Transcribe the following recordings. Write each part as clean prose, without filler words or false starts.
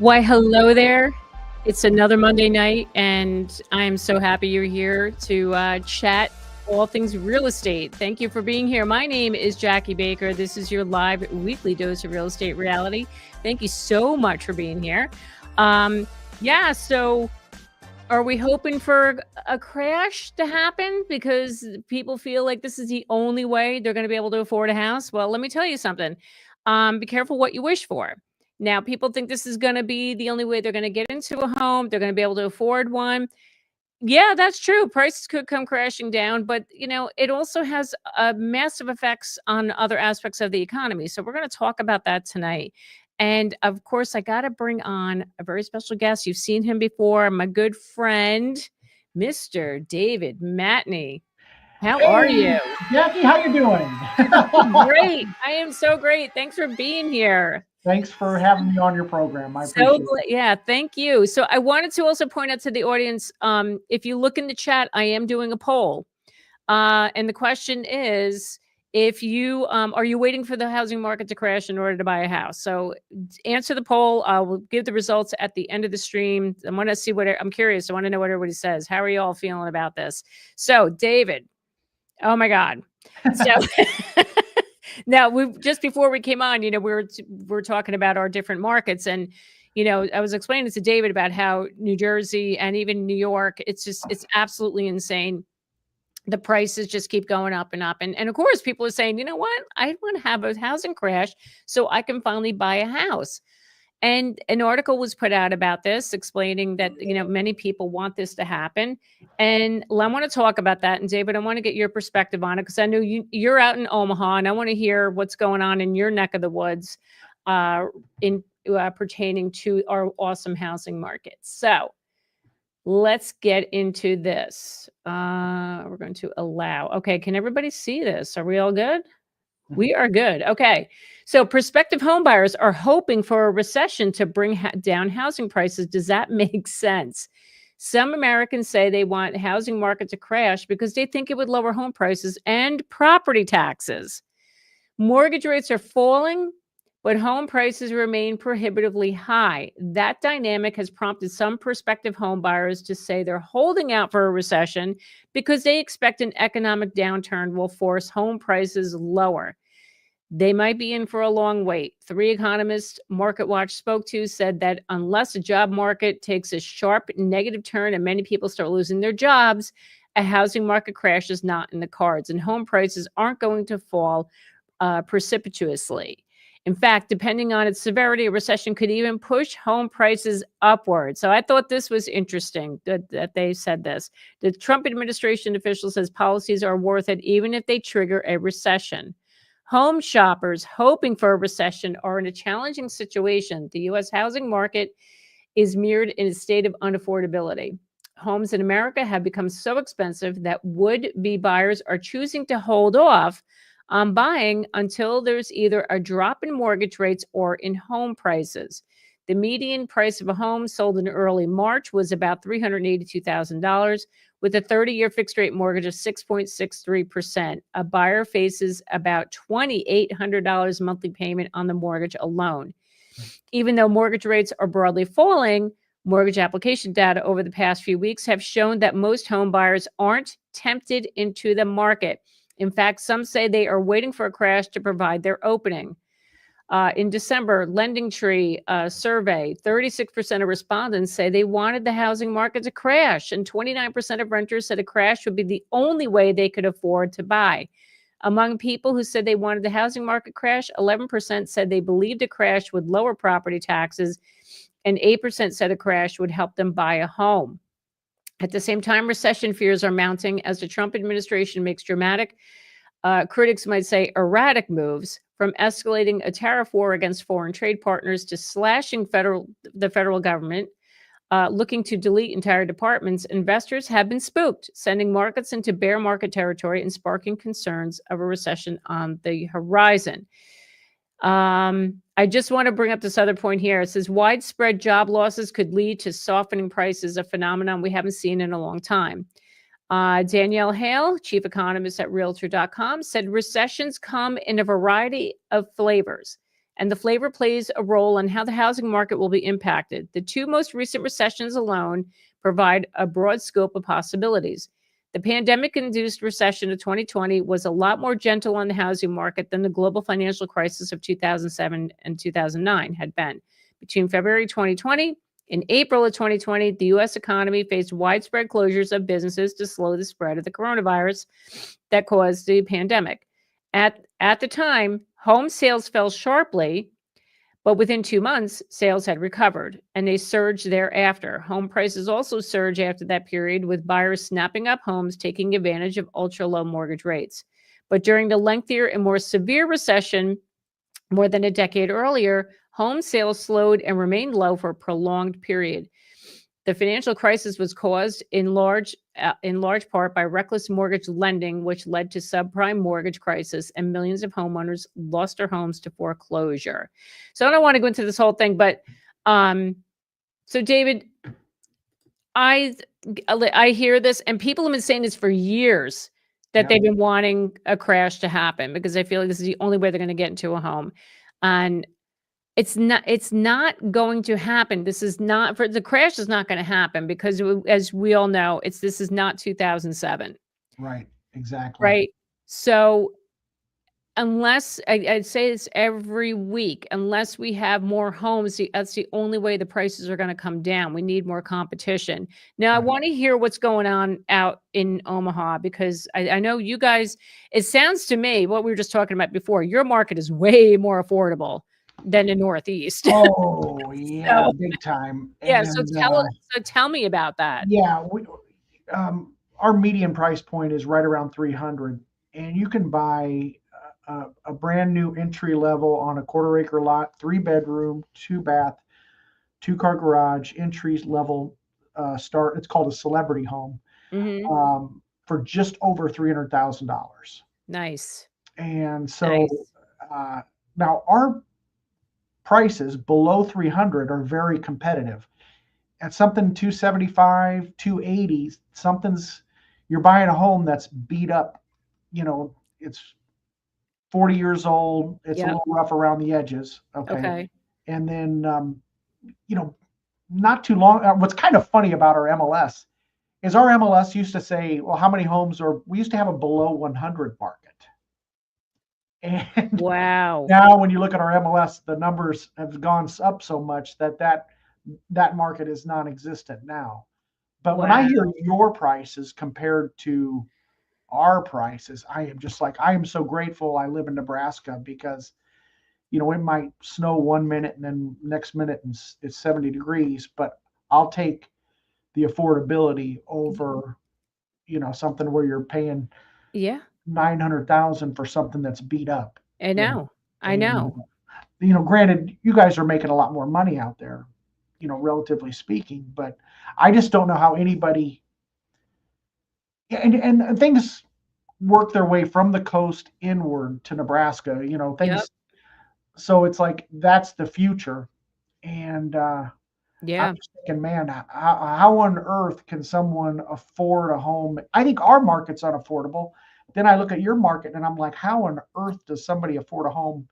Why, hello there. It's another Monday night, and I am so happy you're here to chat all things real estate. Thank you for being here. My name is Jackie Baker. This is your live weekly dose of real estate reality. Thank you so much for being here. Yeah, so are we hoping for a crash to happen because people feel like this is the only way they're going to be able to afford a house? Well, let me tell you something. Be careful what you wish for. Now, people think this is going to be the only way they're going to get into a home. They're going to be able to afford one. Yeah, that's true. Prices could come crashing down, but it also has massive effects on other aspects of the economy. So we're going to talk about that tonight. And of course, I got to bring on a very special guest. You've seen him before, my good friend, Mr. David Matney. How are you? Jackie, how you doing? Great. I am so great. Thanks for being here. Thanks for having me on your program. I appreciate it. Yeah, thank you. So I wanted to also point out to the audience, if you look in the chat, I am doing a poll. And the question is, if you are you waiting for the housing market to crash in order to buy a house? So answer the poll. We'll give the results at the end of the stream. I want to see I'm curious. I want to know what everybody says. How are you all feeling about this? So David, oh my God. So now, just before we came on, we're talking about our different markets, and I was explaining to David about how New Jersey and even New York, it's absolutely insane. The prices just keep going up and up, and of course, people are saying, you know what, I want to have a housing crash so I can finally buy a house. And an article was put out about this, explaining that, many people want this to happen. And I want to talk about that. And David, I want to get your perspective on it, because I know you're out in Omaha, and I want to hear what's going on in your neck of the woods pertaining to our awesome housing market. So let's get into this. We're going to allow. Okay, can everybody see this? Are we all good? We are good. Okay. So prospective homebuyers are hoping for a recession to bring down housing prices. Does that make sense? Some Americans say they want the housing market to crash because they think it would lower home prices and property taxes. Mortgage rates are falling, but home prices remain prohibitively high. That dynamic has prompted some prospective homebuyers to say they're holding out for a recession because they expect an economic downturn will force home prices lower. They might be in for a long wait. 3 economists MarketWatch spoke to said that unless the job market takes a sharp negative turn and many people start losing their jobs, a housing market crash is not in the cards, and home prices aren't going to fall precipitously. In fact, depending on its severity, a recession could even push home prices upward. So I thought this was interesting that they said this. The Trump administration official says policies are worth it even if they trigger a recession. Home shoppers hoping for a recession are in a challenging situation. The U.S. housing market is mired in a state of unaffordability. Homes in America have become so expensive that would-be buyers are choosing to hold off on buying until there's either a drop in mortgage rates or in home prices. The median price of a home sold in early March was about $382,000 with a 30-year fixed-rate mortgage of 6.63%. A buyer faces about $2,800 monthly payment on the mortgage alone. Even though mortgage rates are broadly falling, mortgage application data over the past few weeks have shown that most home buyers aren't tempted into the market. In fact, some say they are waiting for a crash to provide their opening. In December, LendingTree survey, 36% of respondents say they wanted the housing market to crash, and 29% of renters said a crash would be the only way they could afford to buy. Among people who said they wanted the housing market crash, 11% said they believed a crash would lower property taxes, and 8% said a crash would help them buy a home. At the same time, recession fears are mounting as the Trump administration makes dramatic, critics might say erratic moves, from escalating a tariff war against foreign trade partners to slashing the federal government, looking to delete entire departments. Investors have been spooked, sending markets into bear market territory and sparking concerns of a recession on the horizon. I just want to bring up this other point here. It says widespread job losses could lead to softening prices, a phenomenon we haven't seen in a long time. Danielle Hale, chief economist at Realtor.com, said recessions come in a variety of flavors. and the flavor plays a role in how the housing market will be impacted. The two most recent recessions alone provide a broad scope of possibilities. The pandemic-induced recession of 2020 was a lot more gentle on the housing market than the global financial crisis of 2007 and 2009 had been. Between February 2020 and April of 2020, the U.S. economy faced widespread closures of businesses to slow the spread of the coronavirus that caused the pandemic. At the time, home sales fell sharply, but within 2 months, sales had recovered and they surged thereafter. Home prices also surged after that period, with buyers snapping up homes, taking advantage of ultra low mortgage rates. But during the lengthier and more severe recession, more than a decade earlier, home sales slowed and remained low for a prolonged period. The financial crisis was caused in large part by reckless mortgage lending, which led to subprime mortgage crisis, and millions of homeowners lost their homes to foreclosure. So I don't want to go into this whole thing, but so David, I hear this, and people have been saying this for years, that they've been wanting a crash to happen because they feel like this is the only way they're going to get into a home, and it's not going to happen. This is not the crash is not going to happen because, as we all know, this is not 2007. Right. Exactly. Right. So unless I'd say this every week, unless we have more homes, that's the only way the prices are going to come down. We need more competition. Now, I want to hear what's going on out in Omaha, because I know you guys, it sounds to me, what we were just talking about before, your market is way more affordable than the Northeast. Oh, yeah, So, big time. yeah. And So tell me about that. yeah, our median price point is right around 300, and you can buy a brand new entry level on a quarter acre lot, 3 bedroom, 2 bath, 2 car garage, entry level start. It's called a celebrity home, for just over $300,000. Nice. And so now our prices below 300 are very competitive. At something 275, 280, you're buying a home that's beat up, it's 40 years old, it's a little rough around the edges, okay? And then not too long, what's kind of funny about our MLS is our MLS used to say, well, how many homes we used to have a below 100 market. And wow. Now when you look at our MLS, the numbers have gone up so much that market is non-existent now. But when I hear your prices compared to our prices, I am just like, I am so grateful I live in Nebraska, because it might snow 1 minute and then next minute it's 70 degrees, but I'll take the affordability over something where you're paying $900,000 for something that's beat up. I know. Granted, you guys are making a lot more money out there, relatively speaking, but I just don't know how anybody, and things work their way from the coast inward to Nebraska, things. So it's like, that's the future. And I'm just thinking, man, how on earth can someone afford a home? I think our market's unaffordable. Then I look at your market and I'm like, how on earth does somebody afford a home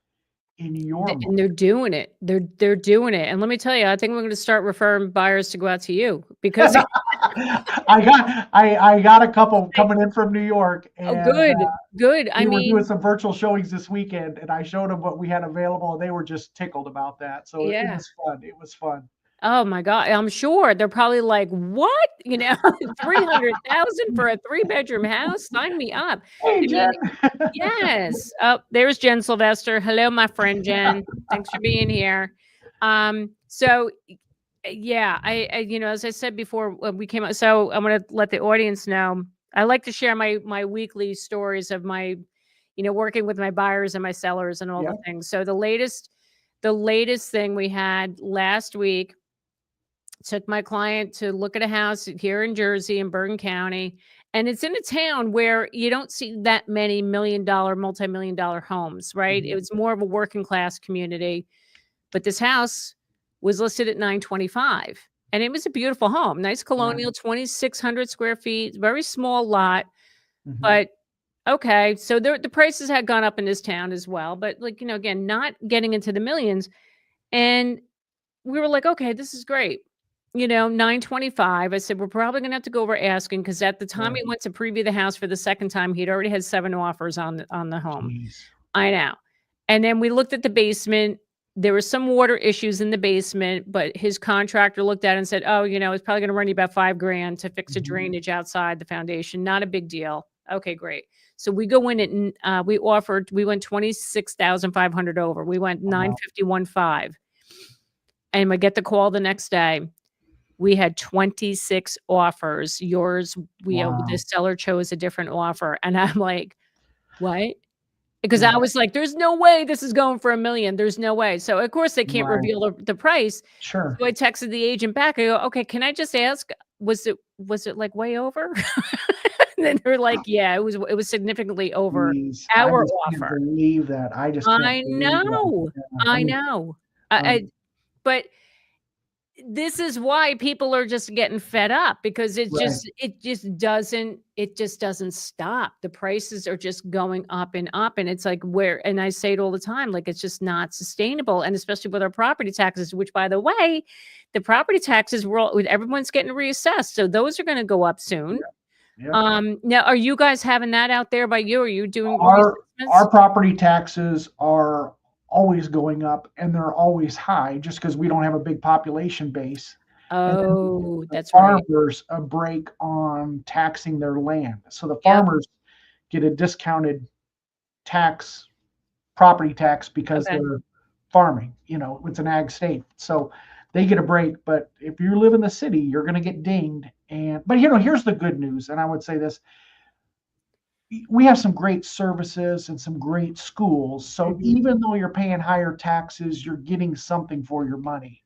in your market? And they're doing it. They're doing it. And let me tell you, I think we're going to start referring buyers to go out to you, because I got a couple coming in from New York. And, good. We were doing some virtual showings this weekend, and I showed them what we had available, and they were just tickled about that. So it was fun. It was fun. Oh my God. I'm sure they're probably like, what? 300,000 for a 3-bedroom house? Sign me up. Hey, Jen. Yes. Oh, there's Jen Sylvester. Hello, my friend Jen. Thanks for being here. So yeah, I as I said before, when we came out, so I'm going to let the audience know, I like to share my weekly stories of my, working with my buyers and my sellers and all the things. So the latest thing we had last week, took my client to look at a house here in Jersey, in Bergen County. And it's in a town where you don't see that many multi-million-dollar homes, right? It was more of a working class community. But this house was listed at $925. And it was a beautiful home. Nice colonial, 2,600 square feet, very small lot. But okay, so the prices had gone up in this town as well, but like, again, not getting into the millions. And we were like, okay, this is great. 925. I said, we're probably gonna have to go over asking because at the time Yeah. he went to preview the house for the second time, he'd already had 7 offers on the home. Jeez. I know. And then we looked at the basement. There were some water issues in the basement, but his contractor looked at it and said, "Oh, it's probably gonna run you about 5 grand to fix the Mhm. drainage outside the foundation. Not a big deal." Okay, great. So we go in and we went 26,500 over. We went Wow. 951.5. And I get the call the next day. We had 26 offers. Yours, the Wow. seller chose a different offer. And I'm like, "What?" Because I Yeah. was like, "There's no way this is going for 1,000,000. There's no way." So, of course, they can't Right. reveal the price. Sure. So I texted the agent back. I go, "Okay, can I just ask, was it, like, way over?" And then they're like, "Yeah, it was significantly over Jeez. I our just can't offer." believe that. I just can't I believe that. know. Yeah. I know. Um, But this is why people are just getting fed up because right. it just doesn't stop. The prices are just going up, and it's like and I say it all the time, like it's just not sustainable, and especially with our property taxes, which by the way, the property taxes everyone's getting reassessed, so those are going to go up soon. Yep. Yep. Now are you guys having that out there by you? Are you doing Our reassessments? property taxes are always going up, and they're always high just because we don't have a big population base. And then Oh, the that's right. farmers a break on taxing their land. So the Yep. farmers get a discounted tax, property tax, because Okay. they're farming. It's an ag state. So they get a break. But if you live in the city, you're going to get dinged. But here's the good news. And I would say this: we have some great services and some great schools. So Mhm. even though you're paying higher taxes, you're getting something for your money,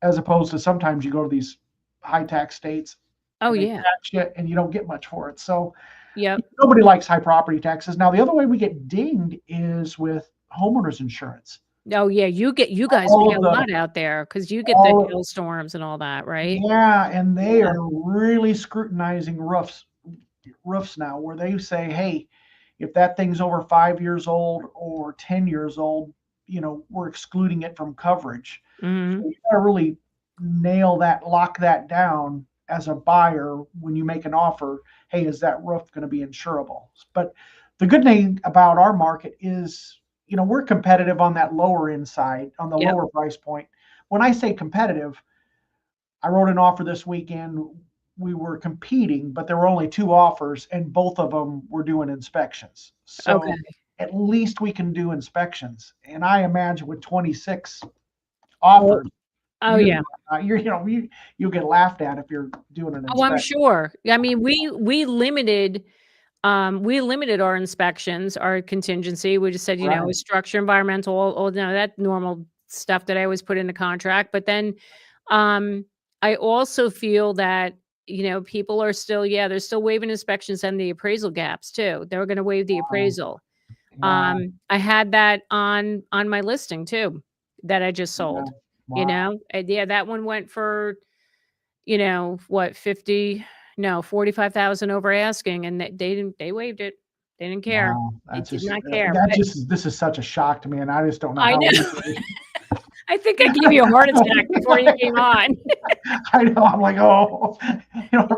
as opposed to sometimes you go to these high tax states Oh, and they yeah. tax you and you don't get much for it. So Yep. nobody likes high property taxes. Now, the other way we get dinged is with homeowners insurance. Oh, yeah, you guys All pay of a the, lot out there because you get the all, hailstorms and all that, right? yeah, and they Yeah. are really scrutinizing roofs now, where they say, hey, if that thing's over 5 years old or 10 years old, we're excluding it from coverage. So Mhm. you got to really lock that down as a buyer when you make an offer. Hey, is that roof going to be insurable? But the good thing about our market is, we're competitive on that lower end side, on the Yep. lower price point. When I say competitive, I wrote an offer this weekend. We were competing, but there were only two offers, and both of them were doing inspections. So Okay. at least we can do inspections. And I imagine with 26 Oh offers, oh, you're yeah. you'll get laughed at if you're doing an Oh, I'm inspection. sure. Yeah, I mean, we limited our inspections, our contingency. We just said, Right. structure, environmental, all that normal stuff that I always put in the contract. But then, um, I also feel that, people are still, yeah, they're still waiving inspections and the appraisal gaps too. They're gonna waive the Wow. appraisal. Wow. I had that on my listing too that I just Yeah. sold, Wow. and yeah, that one went for, what, 50 no, 45,000 over asking, and they waived it. They didn't care. Wow. They That's did just not care, that but just this is such a shock to me, and I just don't know I how know. we. I think I gave you a heart attack before you came on. I know. I'm like, oh, you know,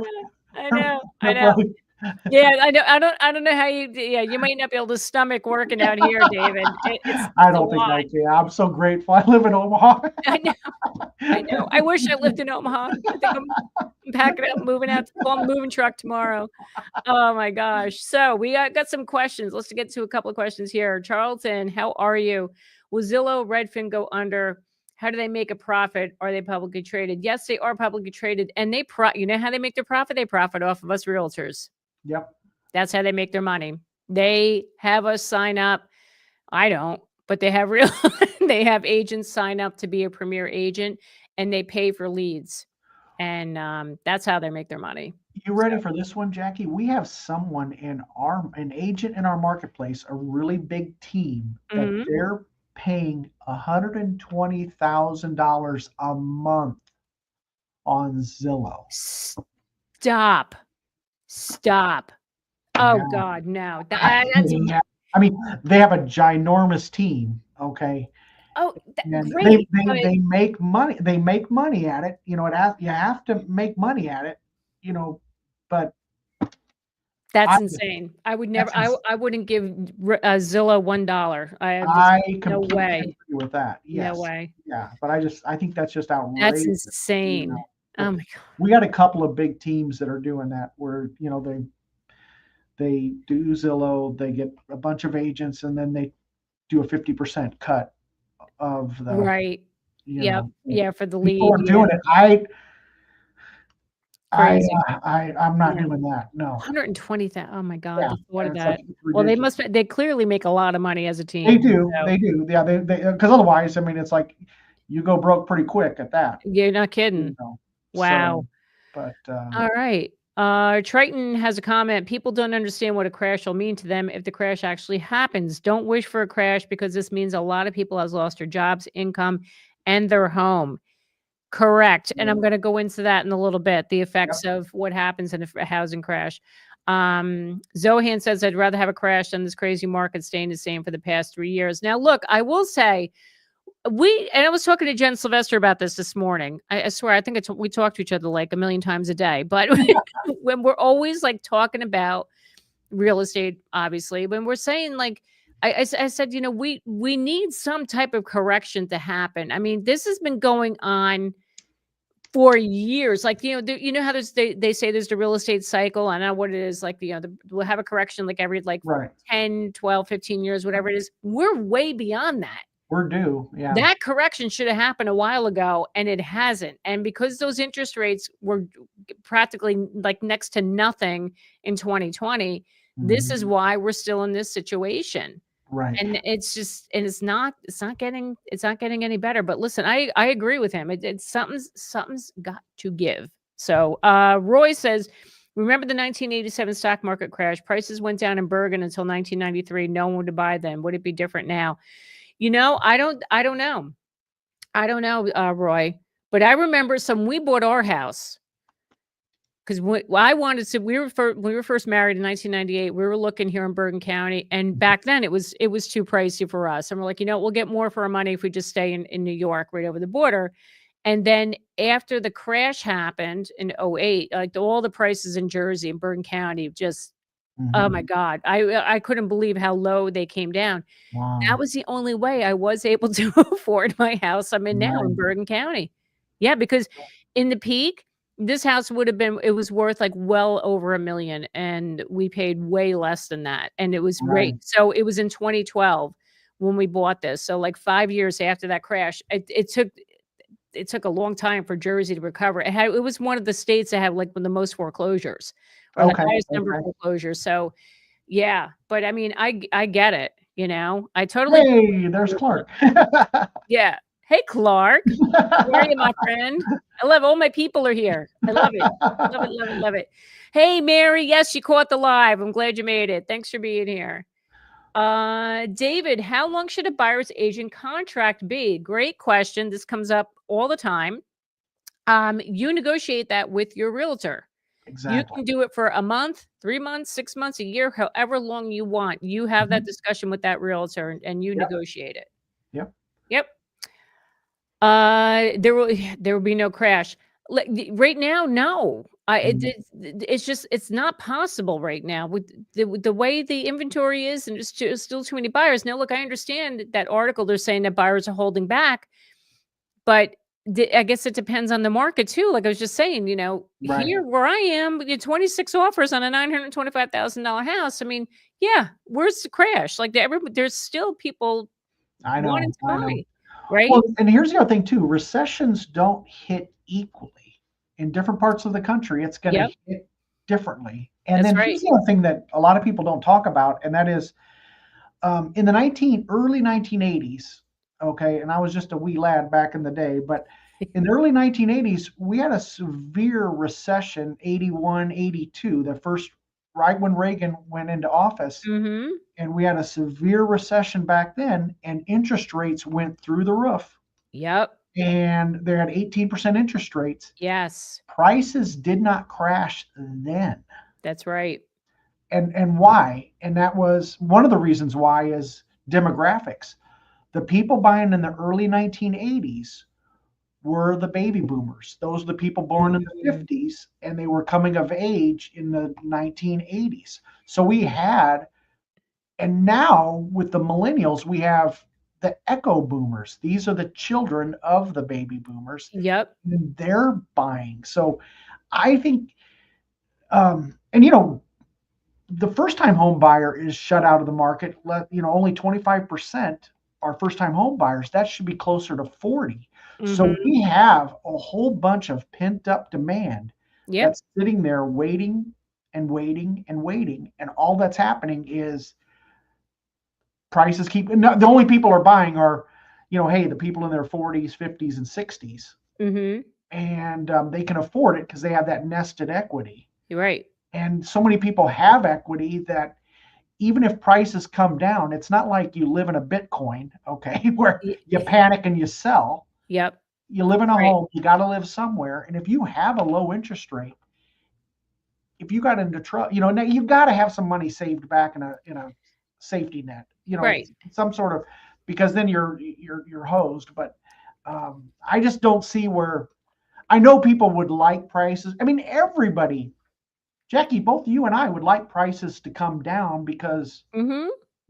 Yeah, I know, I that's know. like, Yeah, I don't know how yeah, you might not be able to stomach working out here, David. It's I it's a don't think I lot. can. I'm so grateful. I live in Omaha. I know, I know. I wish I lived in Omaha. I think I'm packing up, moving out, call the moving truck tomorrow. Oh my gosh. So we got some questions. Let's get to a couple of questions here. Charlton, how are you? Will Zillow, Redfin go under? How do they make a profit? Are they publicly traded? Yes, they are publicly traded. And you know how they make their profit? They profit off of us realtors. Yep. That's how they make their money. They have us sign up. I don't, but they have they have agents sign up to be a premier agent and they pay for leads. And that's how they make their money. You So, ready for this one, Jackie? We have someone an agent in our marketplace, a really big team that mhm. they're paying $120,000 a month on Zillow. Stop. Stop. Oh Yeah. God, no. That's Yeah. I mean, they have a ginormous team. Okay. And great, but they make money. They make money at it. You have to make money at it. You know, but that's I insane. I would never. that's ins- I wouldn't give Zillow $1. Just I no completely way. agree with that. No Yes. way. Yeah. But I think that's just That's outrageous. You insane. know, Oh but my God. we got a couple of big teams that are doing that where, they do Zillow, they get a bunch of agents, and then they do a 50% cut of the, Right. Yep. so Yeah, for the people lead. are Yeah. doing it. Crazy. I'm not Yeah. doing that. No. 120,000. Oh my God, Yeah. the thought And of it's like, that. it's Well, ridiculous. they clearly make a lot of money as a They team. do. So They do. Yeah. Because otherwise, I mean, it's like you go broke pretty quick at that, you're not you kidding. know. So, Wow. but All right. Triton has a comment. People don't understand what a crash will mean to them if the crash actually happens. Don't wish for a crash because this means a lot of people has lost their jobs, income, and their home. Correct. And I'm going to go into that in a little bit, the yep. effects of what happens in a housing crash. Zohan says, I'd rather have a crash than this crazy market staying the same for the past 3 years. Now, look, I will say, and I was talking to Jen Sylvester about this morning. I swear, I think we talk to each other like a million times a day, but when we're always like talking about real estate, obviously, when we're saying like, I said, we need some type of correction to happen. I mean, this has been going on for years. Like, how they say there's the real estate cycle. I know what it is. Like, we'll have a correction like every like Right. 10, 12, 15 years, whatever it is. We're way beyond that. We're due. Yeah. That correction should have happened a while ago, and it hasn't. And because those interest rates were practically like next to nothing in 2020, this is why we're still in this situation. Right. And it's not getting any better. But listen, I agree with him. It's something's got to give. So Roy says, remember the 1987 stock market crash? Prices went down in Bergen until 1993. No one would buy them. Would it be different now? I don't know. I don't know, Roy, but I remember we bought our house because I wanted to. When we were first married in 1998. We were looking here in Bergen County, and back then it was too pricey for us. And we're like, we'll get more for our money if we just stay in New York, right over the border. And then after the crash happened in '08, like all the prices in Jersey and Bergen County just, oh my God, I couldn't believe how low they came down. That Wow. was the only way I was able to afford my house I'm in now in Right. Bergen County. Yeah, because in the peak, this house it was worth like well over 1,000,000 and we paid way less than that. And it was Right. right. So it was in 2012 when we bought this. So like 5 years after that crash, it took a long time for Jersey to recover. It was one of the states that had like the most foreclosures or the Okay. highest number of Okay. foreclosures. So yeah, but I mean, I get it, I totally Hey, there's Clark. yeah. Hey, Clark. How are you, my friend? I love all my people are here. I love it. Love it, love it, love it. Hey, Mary. Yes, you caught the live. I'm glad you made it. Thanks for being here. David, how long should a buyer's agent contract be? Great question. This comes up all the time. You negotiate that with your realtor. You Exactly. can do it for a month, 3 months, 6 months, a year, however long you want. You have that discussion with that realtor and you Yep. negotiate it. Yep. Yep. There will be no crash. Like right now, no. It's not possible right now with the way the inventory is, and there's still too many buyers. Now, look, I understand that article. They're saying that buyers are holding back, but I guess it depends on the market too. Like I was just saying, Right. here where I am, we get 26 offers on a $925,000 house. I mean, yeah, where's the crash? Like there's still people I wanting know. to I know. buy, right? Well, and here's the other thing too. Recessions don't hit equally. In different parts of the country, it's going Yep, to hit differently. And that's then right. here's the other thing that a lot of people don't talk about, and that is in the early 1980s. Okay, and I was just a wee lad back in the day, but in the early 1980s, we had a severe recession, 81, 82, the first right when Reagan went into office. Mhm. And we had a severe recession back then, and interest rates went through the roof. Yep. And they had 18% interest rates. Yes. Prices did not crash then. That's right. And why? And that was one of the reasons why is demographics. The people buying in the early 1980s were the baby boomers. Those are the people born in the 50s, and they were coming of age in the 1980s. So we had, and now with the millennials, we have the echo boomers. These are the children of the baby boomers. Yep. And they're buying. So I think, and the first time home buyer is shut out of the market. Only 25% are first time home buyers. That should be closer to 40. So we have a whole bunch of pent up demand that's sitting there waiting and waiting and waiting. And all that's happening is prices keep, the only people are buying are, hey, the people in their 40s, 50s, and 60s. And they can afford it because they have that nested equity. You're right. And so many people have equity that even if prices come down, it's not like you live in a Bitcoin, okay, where you panic and you sell. Yep. You live in a home, you got to live somewhere. And if you have a low interest rate, if you got into trouble, now you've got to have some money saved back in a safety net, some sort of, because then you're hosed. But I just don't see where, I know people would like prices. I mean, everybody, Jackie, both you and I would like prices to come down because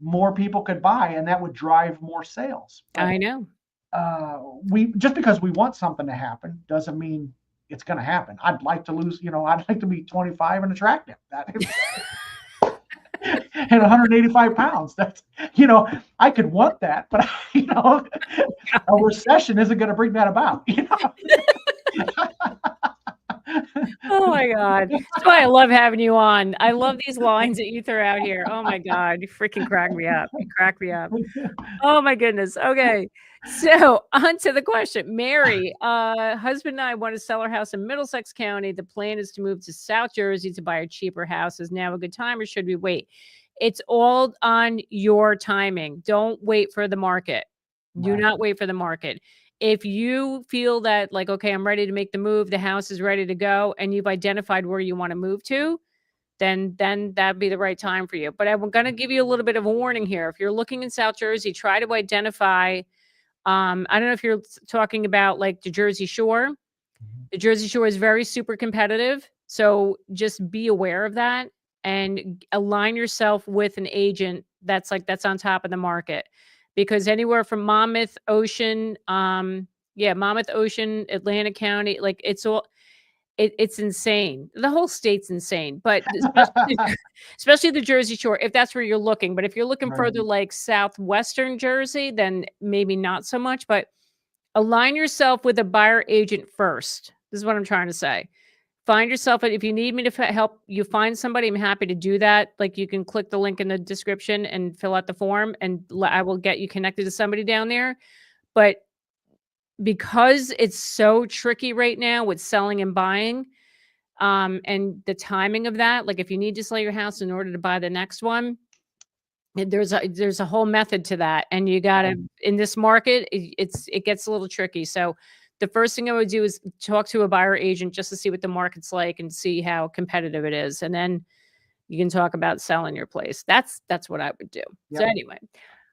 more people could buy, and that would drive more sales. But, I know. We just because we want something to happen doesn't mean it's going to happen. I'd like to lose, I'd like to be 25 and attractive. That and 185 pounds. That's, I could want that, but a recession isn't going to bring that about. Oh my God. That's why I love having you on. I love these lines that you throw out here. Oh my God. You freaking crack me up. You crack me up. Oh my goodness. Okay. So on to the question. Mary, husband and I want to sell our house in Middlesex County. The plan is to move to South Jersey to buy a cheaper house. Is now a good time or should we wait? It's all on your timing. Don't wait for the market. Do not wait for the market. If you feel that like, okay, I'm ready to make the move, the house is ready to go, and you've identified where you want to move to, then that'd be the right time for you. But I'm going to give you a little bit of a warning here. If you're looking in South Jersey, try to identify, I don't know if you're talking about like the Jersey Shore. The Jersey Shore is very super competitive. So just be aware of that and align yourself with an agent that's on top of the market. Because anywhere from Monmouth, Ocean, Monmouth, Ocean, Atlantic County, like it's insane. The whole state's insane, but especially the Jersey Shore, if that's where you're looking. But if you're looking further like southwestern Jersey, then maybe not so much, but align yourself with a buyer agent first. This is what I'm trying to say. Find yourself, if you need me to help you find somebody, I'm happy to do that. Like you can click the link in the description and fill out the form and I will get you connected to somebody down there. But because it's so tricky right now with selling and buying, and the timing of that, like if you need to sell your house in order to buy the next one, there's a whole method to that. And you got to, in this market, it gets a little tricky. So the first thing I would do is talk to a buyer agent just to see what the market's like and see how competitive it is. And then you can talk about selling your place. That's what I would do. Yep. So anyway,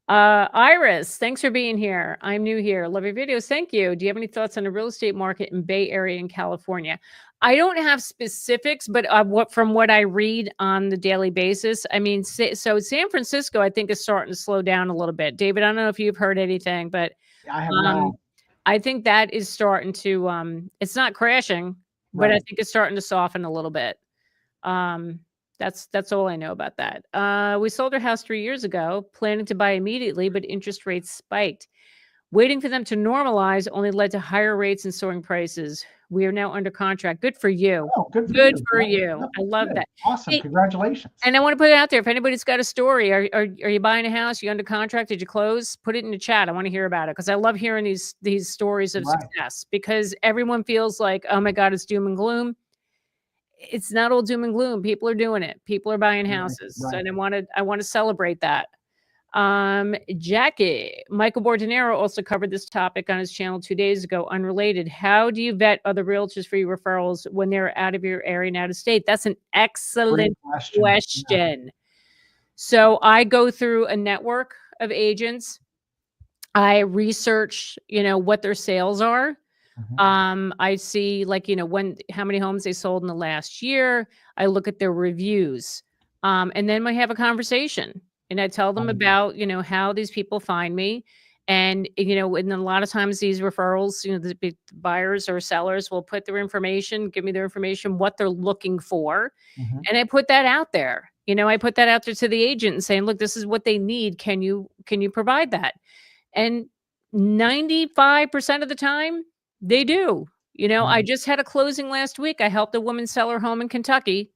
Iris, thanks for being here. I'm new here. Love your videos. Thank you. Do you have any thoughts on the real estate market in Bay Area in California? I don't have specifics, but from what I read on the daily basis, I mean, so San Francisco, I think is starting to slow down a little bit. David, I don't know if you've heard anything, but I have not. I think that is starting to, it's not crashing, but I think it's starting to soften a little bit. That's all I know about that. We sold our house 3 years ago, planning to buy immediately, but interest rates spiked. Waiting for them to normalize only led to higher rates and soaring prices. We are now under contract. Good for you. Oh, good for you. I love that. Awesome. Hey, congratulations. And I want to put it out there. If anybody's got a story, are you buying a house? You under contract? Did you close? Put it in the chat. I want to hear about it because I love hearing these stories of success because everyone feels like, oh my God, it's doom and gloom. It's not all doom and gloom. People are doing it. People are buying houses. And I want to celebrate that. Jackie, Michael Bordonero also covered this topic on his channel 2 days ago, unrelated. How do you vet other realtors for your referrals when they're out of your area and out of state? That's an excellent question. So I go through a network of agents. I research, what their sales are. I see how many homes they sold in the last year. I look at their reviews. And then we have a conversation and I tell them about, how these people find me. And, and a lot of times these referrals, the buyers or sellers will put their information, give me their information, what they're looking for. And I put that out there. I put that out there to the agent and saying, look, this is what they need. Can you provide that? And 95% of the time they do. I just had a closing last week. I helped a woman sell her home in Kentucky,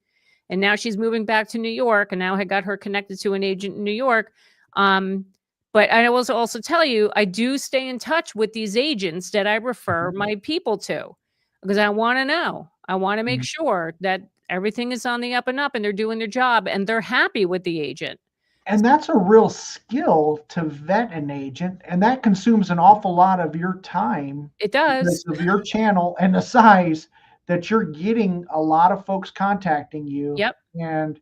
and now she's moving back to New York, and now I got her connected to an agent in New York. But I will also tell you, I do stay in touch with these agents that I refer my people to, because I want to know. I want to make sure that everything is on the up and up and they're doing their job and they're happy with the agent. And that's a real skill to vet an agent, and that consumes an awful lot of your time. It does. Because of your channel and the size that you're getting a lot of folks contacting you. Yep. And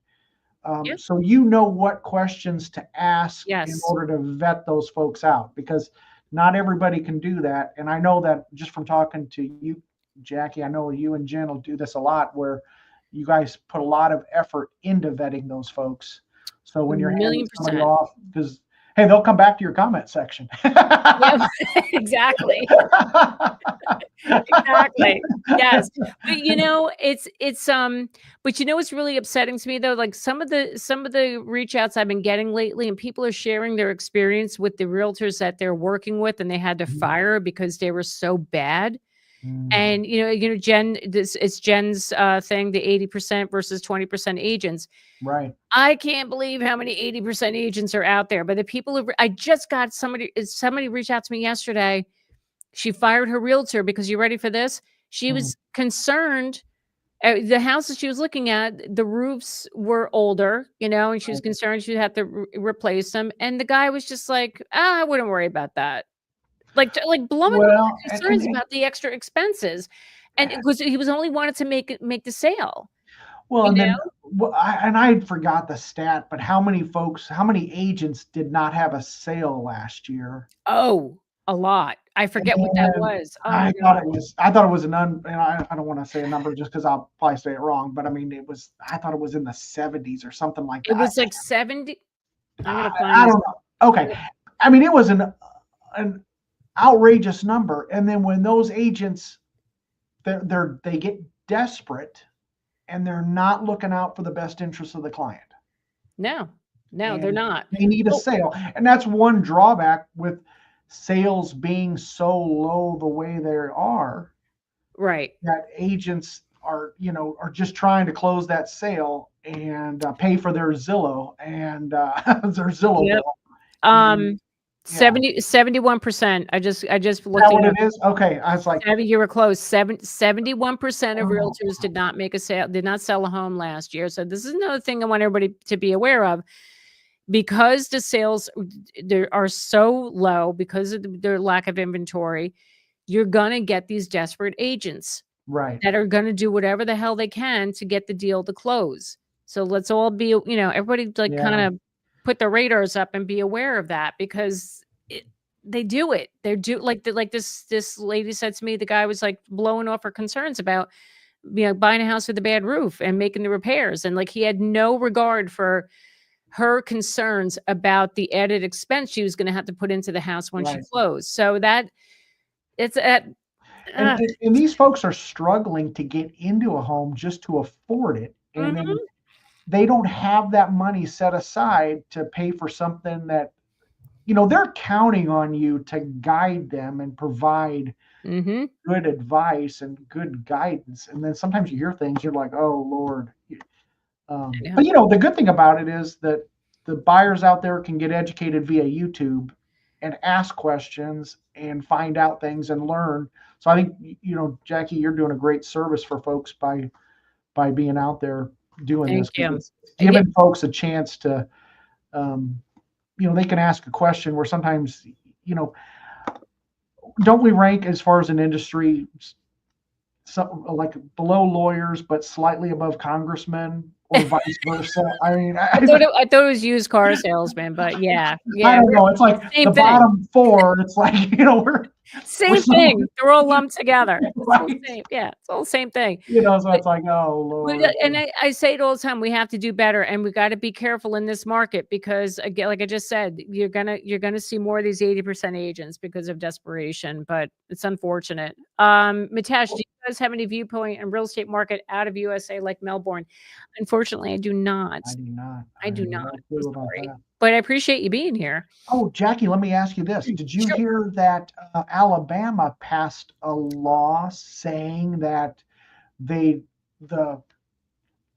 so you know what questions to ask in order to vet those folks out, because not everybody can do that. And I know that just from talking to you, Jackie, I know you and Jen will do this a lot, where you guys put a lot of effort into vetting those folks. So when you're handing somebody off, because hey, they'll come back to your comment section. Yeah, exactly. Exactly. Yes. But but what's really upsetting to me though, like some of the reach outs I've been getting lately, and people are sharing their experience with the realtors that they're working with and they had to fire because they were so bad. And Jen, it's Jen's thing, the 80% versus 20% agents. Right. I can't believe how many 80% agents are out there. But the people I just got somebody reached out to me yesterday. She fired her realtor because, you ready for this? She was concerned. The houses she was looking at, the roofs were older, and she was concerned she'd have to replace them. And the guy was just like, I wouldn't worry about that. Like blowing up concerns about the extra expenses, and it was he was only wanted to make the sale. Well, and then I forgot the stat, but how many agents did not have a sale last year? Oh, a lot. I forget what that was. Oh, I thought it was and I don't want to say a number just because I'll probably say it wrong, but I mean I thought it was in the 70s or something like that. It was like 70. I don't know. Okay, I mean it was an outrageous number. And then when those agents they get desperate and they're not looking out for the best interest of the client. No, they're not. They need a sale. And that's one drawback with sales being so low the way they are. Right. That agents are just trying to close that sale and pay for their Zillow and their Zillow bill. 71%. I just looked. Is that what it is? Okay. I was like, you were close. 71% of realtors did not make a sale, did not sell a home last year. So this is another thing I want everybody to be aware of, because the sales are so low because of their lack of inventory. You're gonna get these desperate agents, right, that are gonna do whatever the hell they can to get the deal to close. So let's all be, everybody kind of put their radars up and be aware of that, because they do it. They do like this lady said to me, the guy was like blowing off her concerns about, buying a house with a bad roof and making the repairs. And he had no regard for her concerns about the added expense she was going to have to put into the house when she closed. So that it's and these folks are struggling to get into a home just to afford it. And then they don't have that money set aside to pay for something that, they're counting on you to guide them and provide good advice and good guidance. And then sometimes you hear things, you're like, oh, Lord. But, the good thing about it is that the buyers out there can get educated via YouTube and ask questions and find out things and learn. So I think, Jackie, you're doing a great service for folks by being out there doing this. Giving folks a chance to they can ask a question where sometimes, don't we rank as far as an industry, like below lawyers, but slightly above congressmen, or vice versa? I mean, I thought it was used car salesman, but yeah. I don't know. It's like same the thing. bottom four. It's like, we're Same thing. They're all lumped together. It's all right. the same. Yeah, it's all the same thing. So But it's like, oh Lord. and I say it all the time, we have to do better, and we got to be careful in this market because, again, like I just said, you're gonna see more of these 80% agents because of desperation, but it's unfortunate. Mitesh, do you guys have any viewpoint in real estate market out of USA like Melbourne? Unfortunately, I do not. I do not. I do have not. no I'm clue about sorry. that. But I appreciate you being here. Oh, Jackie, let me ask you this. Did you Sure. hear that Alabama passed a law saying that the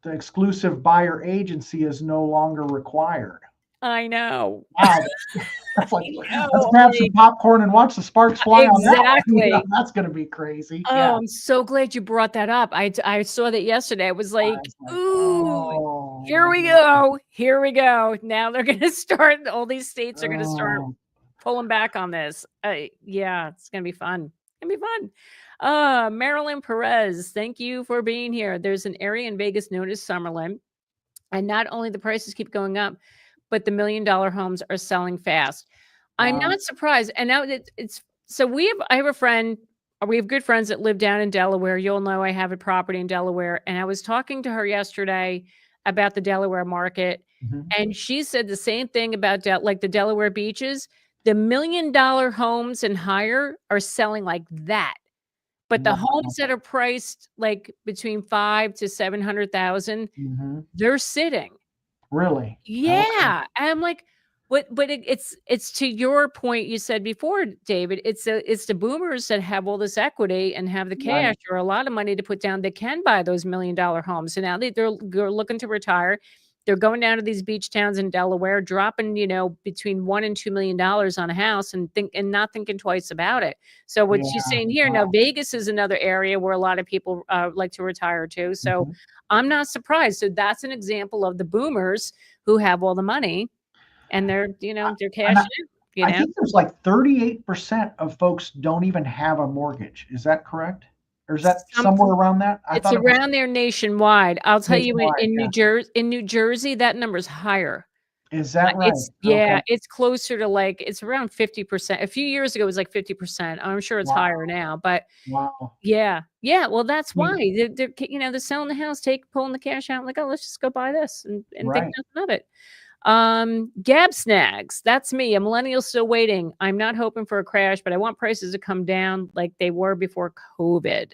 exclusive buyer agency is no longer required? I know. Wow, that's like, I let's know, grab some popcorn and watch the sparks fly on that one. exactly. That's going to be crazy. Oh, Yeah. I'm so glad you brought that up. I saw that yesterday. I was like, It's like, ooh, oh, here we go. Here we go. Now they're going to start, all these states are going to start oh, pulling back on this. Yeah, it's going to be fun. It's going to be fun. Marilyn Perez, thank you for being here. There's an area in Vegas known as Summerlin, and not only the prices keep going up, but the $1 million homes are selling fast. I'm wow. not surprised. And now it's so I have a friend, we have good friends that live down in Delaware. You'll know I have a property in Delaware. And I was talking to her yesterday about the Delaware market. Mhm. And she said the same thing about like the Delaware beaches. The $1 million homes and higher are selling like that. But the Wow. homes that are priced like between 5 to 700,000, Mhm. they're sitting. Really? Okay. Yeah. And I'm like, but it's to your point you said before, David, it's the boomers that have all this equity and have the cash Right. or a lot of money to put down that can buy those $1 million homes. So now they're looking to retire. They're going down to these beach towns in Delaware, dropping, between $1 and $2 million on a house and not thinking twice about it. So what Yeah. she's saying here, now Wow. Vegas is another area where a lot of people like to retire to. So Mhm. I'm not surprised. So that's an example of the boomers who have all the money and they're And cashing I in. think there's like 38% of folks don't even have a mortgage. Is that correct? Or is that somewhere Something around that? I It's thought it was around there nationwide. I'll tell you, nationwide. in Yeah. New Jersey, that number's higher. Is that right? Okay. It's closer to it's around 50%. A few years ago, it was like 50%. I'm sure it's Wow. higher now, but Wow. yeah. Well, that's I mean, why they're selling the house, pulling the cash out, like, oh, let's just go buy this and think right. nothing of it. Gab Snags, that's me. A millennial still waiting. I'm not hoping for a crash, but I want prices to come down like they were before COVID.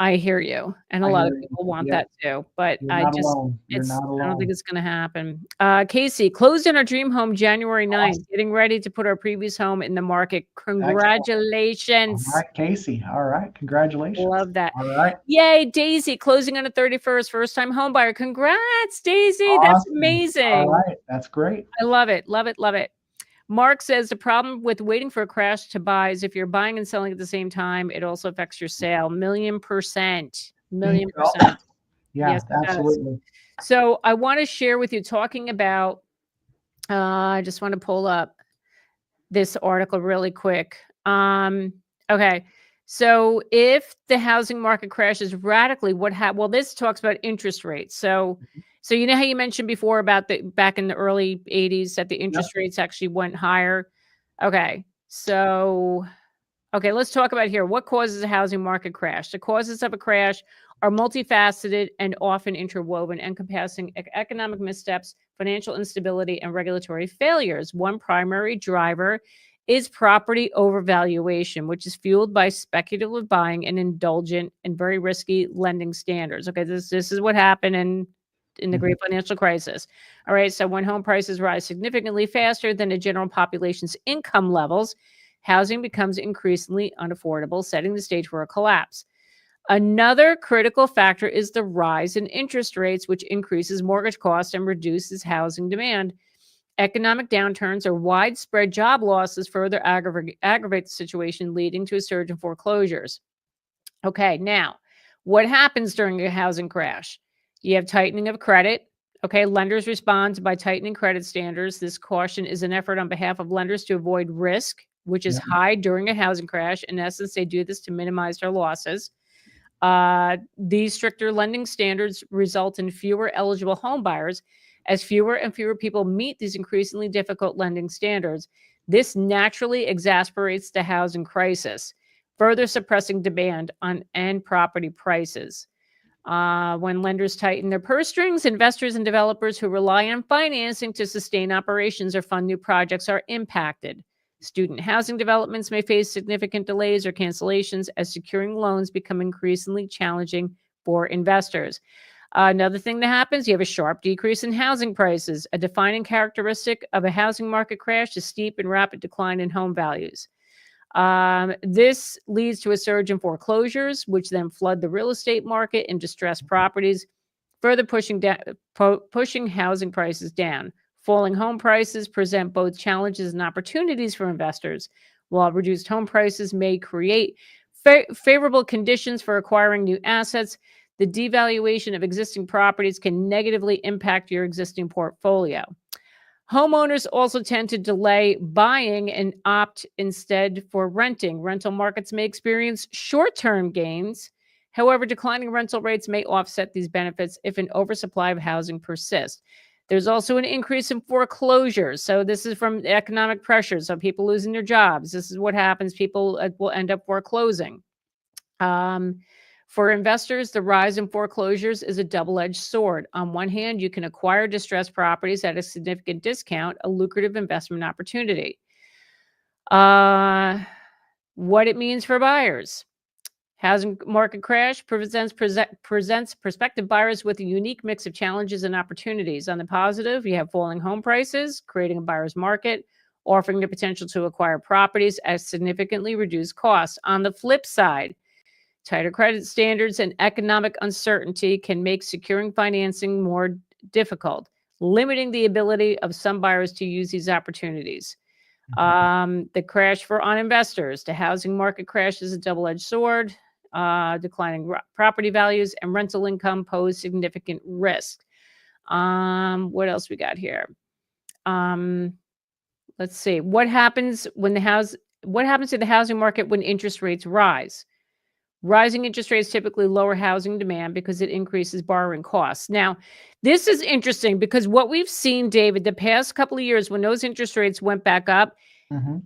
I hear you, and a I lot of hear you. people want Yeah. that too, but You're not alone. You're not I don't think alone. it's gonna happen. Casey, closed in our dream home January 9th, Awesome. getting ready to put our previous home in the market. Excellent. All Congratulations. right, Casey. All right. Congratulations. Love that. All right. Yay, Daisy, closing on the 31st, first time home buyer. Congrats, Daisy. That's Awesome. All amazing. right. That's great. I love it. Love it. Love it. Mark says the problem with waiting for a crash to buy is if you're buying and selling at the same time, it also affects your sale. 1,000,000%. Bingo. 1,000,000%. Yeah, Yes, it does. absolutely. So I want to share with you talking about, I just want to pull up this article really quick. Okay. So if the housing market crashes radically, well, this talks about interest rates. So you know how you mentioned before about back in the early 80s that the Yep. interest rates actually went higher. Okay. So let's talk about here. What causes a housing market crash? The causes of a crash are multifaceted and often interwoven, encompassing economic missteps, financial instability, and regulatory failures. One primary driver is property overvaluation, which is fueled by speculative buying and indulgent and very risky lending standards. Okay, this is what happened in the great financial crisis. All right, so when home prices rise significantly faster than the general population's income levels, housing becomes increasingly unaffordable, setting the stage for a collapse. Another critical factor is the rise in interest rates, which increases mortgage costs and reduces housing demand. Economic downturns or widespread job losses further aggravate the situation, leading to a surge in foreclosures. Okay, now, what happens during a housing crash? You have tightening of credit. Okay, lenders respond by tightening credit standards. This caution is an effort on behalf of lenders to avoid risk, which is Yeah. high during a housing crash. In essence, they do this to minimize their losses. These stricter lending standards result in fewer eligible home buyers as fewer and fewer people meet these increasingly difficult lending standards. This naturally exasperates the housing crisis, further suppressing demand on and property prices. When lenders tighten their purse strings, investors and developers who rely on financing to sustain operations or fund new projects are impacted. Student housing developments may face significant delays or cancellations as securing loans become increasingly challenging for investors. Another thing that happens, you have a sharp decrease in housing prices. A defining characteristic of a housing market crash is steep and rapid decline in home values. This leads to a surge in foreclosures, which then flood the real estate market and distressed properties, further pushing housing prices down. Falling home prices present both challenges and opportunities for investors. While reduced home prices may create favorable conditions for acquiring new assets, the devaluation of existing properties can negatively impact your existing portfolio. Homeowners also tend to delay buying and opt instead for renting. Rental markets may experience short-term gains. However, declining rental rates may offset these benefits if an oversupply of housing persists. There's also an increase in foreclosures. So this is from economic pressures. So people losing their jobs. This is what happens. People will end up foreclosing. For investors, the rise in foreclosures is a double-edged sword. On one hand, you can acquire distressed properties at a significant discount, a lucrative investment opportunity. What it means for buyers. Housing market crash presents prospective buyers with a unique mix of challenges and opportunities. On the positive, you have falling home prices, creating a buyer's market, offering the potential to acquire properties at significantly reduced costs. On the flip side, tighter credit standards and economic uncertainty can make securing financing more difficult, limiting the ability of some buyers to use these opportunities. The crash on investors. The housing market crash is a double-edged sword. Declining property values and rental income pose significant risk. What else we got here? Let's see. What happens to the housing market when interest rates rise? Rising interest rates typically lower housing demand because it increases borrowing costs. Now, this is interesting because what we've seen, David, the past couple of years when those interest rates went back up, you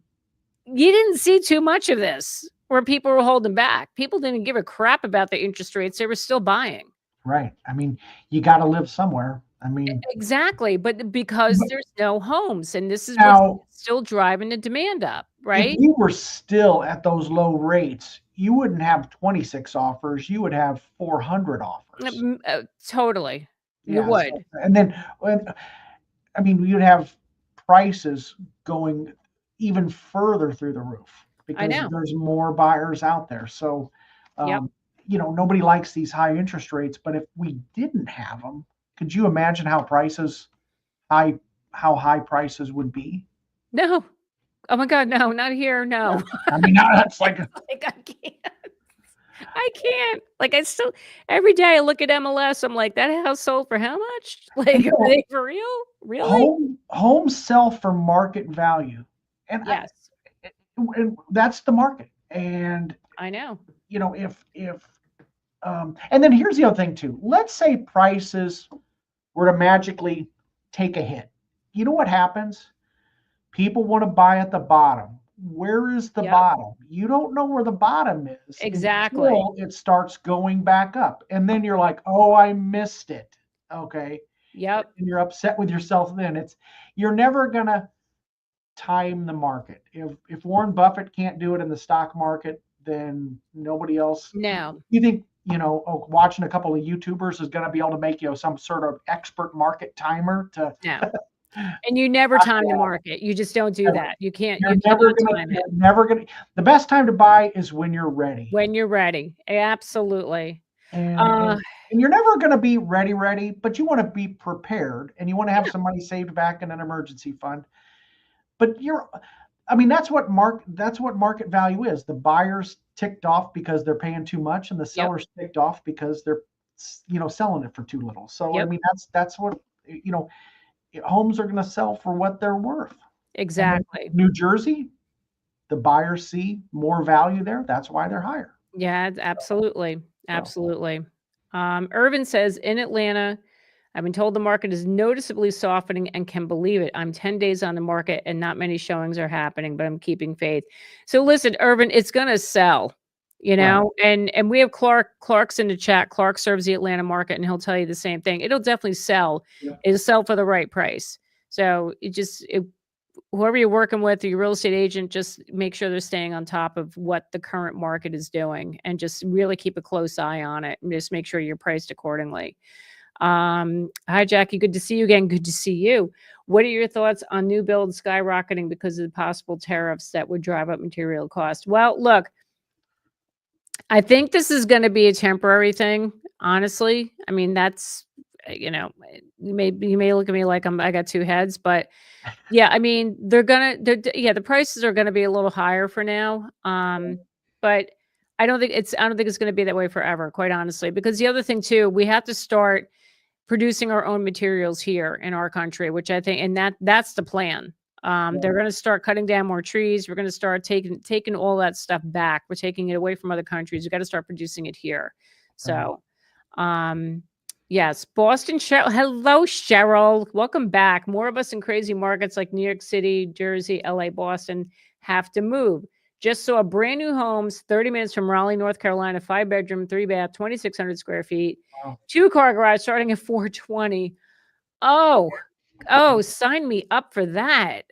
didn't see too much of this where people were holding back. People didn't give a crap about the interest rates. They were still buying. Right. I mean, you got to live somewhere. I mean, exactly. But because there's no homes, and this is what's now, still driving the demand up, if right? we were still at those low rates, you wouldn't have 26 offers. You would have 400 offers. Totally. You Yeah. would. And then, I mean, you'd have prices going even further through the roof I because know. there's more buyers out there. So, Yep. Nobody likes these high interest rates, but if we didn't have them, could you imagine how high prices would be? No. Oh my God, no, not here, no. I mean, that's like, Like, I can't. I can't. Like, every day I look at MLS, I'm like, "That house sold for how much?" Like, are they for real? Really? homes sell for market value, and Yes, and that's the market. And I know. if and then here's the other thing too. Let's say prices were to magically take a hit. You know what happens? People want to buy at the bottom. Where is the Yep, bottom? You don't know where the bottom is exactly. until it starts going back up. And then you're like, oh, I missed it. Okay. Yep. And you're upset with yourself then. You're never gonna time the market. If Warren Buffett can't do it in the stock market, then nobody else. No, You think, watching a couple of YouTubers is gonna be able to make some sort of expert market timer to no. And you never time the market. You just don't do that. You You're cannot never gonna. time it. You're never gonna. The best time to buy is when you're ready. When you're ready. Absolutely. And Uh, and, and you're never gonna be ready, but you want to be prepared, and you want to have yeah, some money saved back in an emergency fund. But that's what market value is. The buyers ticked off because they're paying too much, and the yep, sellers ticked off because they're selling it for too little. So I yep. mean, that's what homes are going to sell for what they're worth. Exactly. New Jersey, the buyers see more value there. That's why they're higher. Yeah, absolutely. Absolutely. Irvin says in Atlanta, I've been told the market is noticeably softening and can believe it. I'm 10 days on the market and not many showings are happening, but I'm keeping faith. So listen, Irvin, it's going to sell, and we have Clark's in the chat. Clark serves the Atlanta market and he'll tell you the same thing. It'll definitely sell. Yeah. It'll sell for the right price. So whoever you're working with or your real estate agent, just make sure they're staying on top of what the current market is doing and just really keep a close eye on it and just make sure you're priced accordingly. Hi, Jackie. Good to see you again. Good to see you. What are your thoughts on new builds skyrocketing because of the possible tariffs that would drive up material costs? Well, look, I think this is going to be a temporary thing, honestly. I mean, that's, you may look at me like I got two heads, but yeah, I mean, the prices are gonna be a little higher for now. But I don't think it's gonna be that way forever, quite honestly. Because the other thing too, we have to start producing our own materials here in our country, which I think, and that's the plan. They're gonna start cutting down more trees. We're gonna start taking all that stuff back. We're taking it away from other countries. We got to start producing it here. So, yes, Boston. Hello, Cheryl. Welcome back. More of us in crazy markets like New York City, Jersey, LA, Boston have to move. Just saw brand new homes 30 minutes from Raleigh, North Carolina, 5-bedroom, 3-bath, 2,600 square feet, 2-car garage starting at 420. Oh, sign me up for that.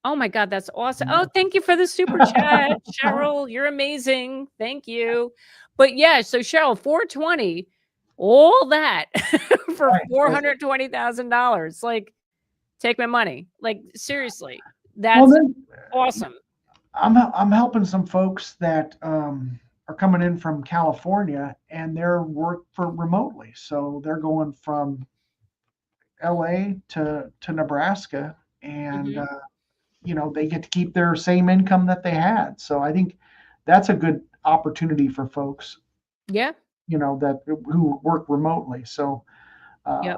Oh my God, that's awesome. Oh, thank you for the super chat, Cheryl. You're amazing. Thank you. But yeah, so Cheryl, 420, all that for $420,000. Like, take my money. Like, seriously, that's awesome. I'm helping some folks that are coming in from California and they're work for remotely. So they're going from LA to Nebraska and they get to keep their same income that they had. So I think that's a good opportunity for folks. Yeah. That who work remotely. So yeah,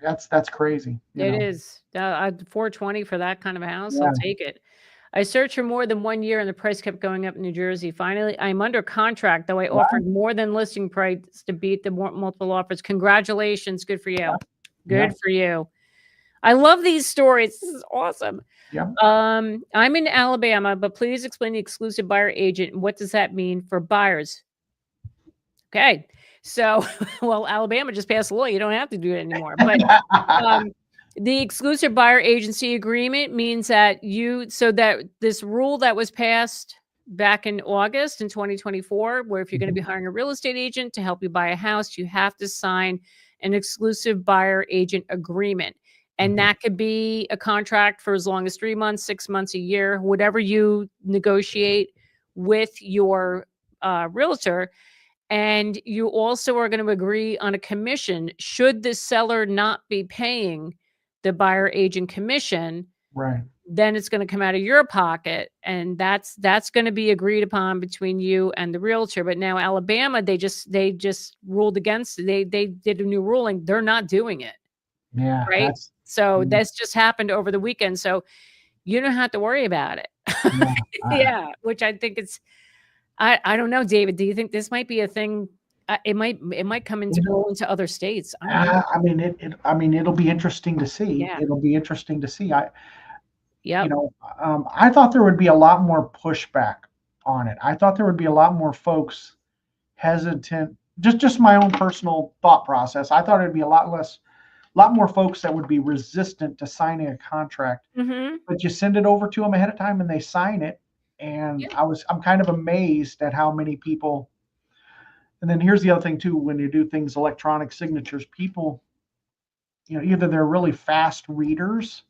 that's crazy. It is 420 for that kind of a house. I'll take it. I searched for more than 1 year and the price kept going up in New Jersey. Finally, I'm under contract, though I offered more than listing price to beat the multiple offers. Congratulations. Good for you. Good for you. I love these stories. This is awesome. Yeah. I'm in Alabama, but please explain the exclusive buyer agent. What does that mean for buyers? Okay. So, well, Alabama just passed a law. You don't have to do it anymore. But the exclusive buyer agency agreement means that this rule that was passed back in August in 2024, where if you're going to be hiring a real estate agent to help you buy a house, you have to sign an exclusive buyer agent agreement. And that could be a contract for as long as 3 months, 6 months, a year, whatever you negotiate with your realtor. And you also are going to agree on a commission should the seller not be paying the buyer agent commission. Right. Then it's going to come out of your pocket, and that's going to be agreed upon between you and the realtor. But now Alabama, they just ruled against it. They did a new ruling. They're not doing it. Yeah. Right. So this just happened over the weekend. So you don't have to worry about it. Yeah. Which I think it's. I don't know, David. Do you think this might be a thing? It might come into other states. I mean, it'll be interesting to see. Yeah. It'll be interesting to see. I thought there would be a lot more pushback on it. I thought there would be a lot more folks hesitant. Just my own personal thought process. I thought it'd be a lot more folks that would be resistant to signing a contract. But you send it over to them ahead of time and they sign it. And I'm kind of amazed at how many people. And then here's the other thing too, when you do things, electronic signatures, people, either they're really fast readers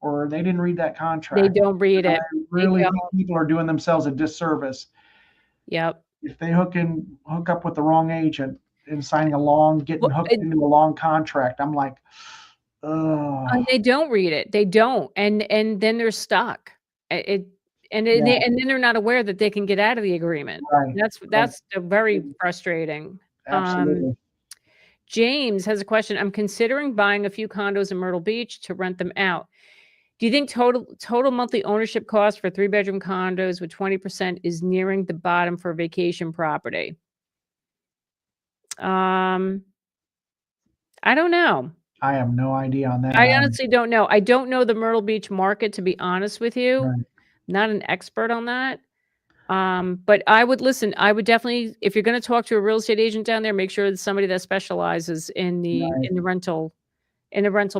or they didn't read that contract. They don't read it. I really think people are doing themselves a disservice. Yep. If they hook up with the wrong agent and signing getting hooked into a long contract, I'm like, and they don't read it. They don't. And then they're stuck. And then they're not aware that they can get out of the agreement. Right. That's very frustrating. Absolutely. James has a question. I'm considering buying a few condos in Myrtle Beach to rent them out. Do you think total monthly ownership cost for 3-bedroom condos with 20% is nearing the bottom for a vacation property? I don't know. I have no idea on that. I honestly don't know. I don't know the Myrtle Beach market, to be honest with you. Right. Not an expert on that. But I would definitely, if you're going to talk to a real estate agent down there, make sure it's somebody that specializes in the rental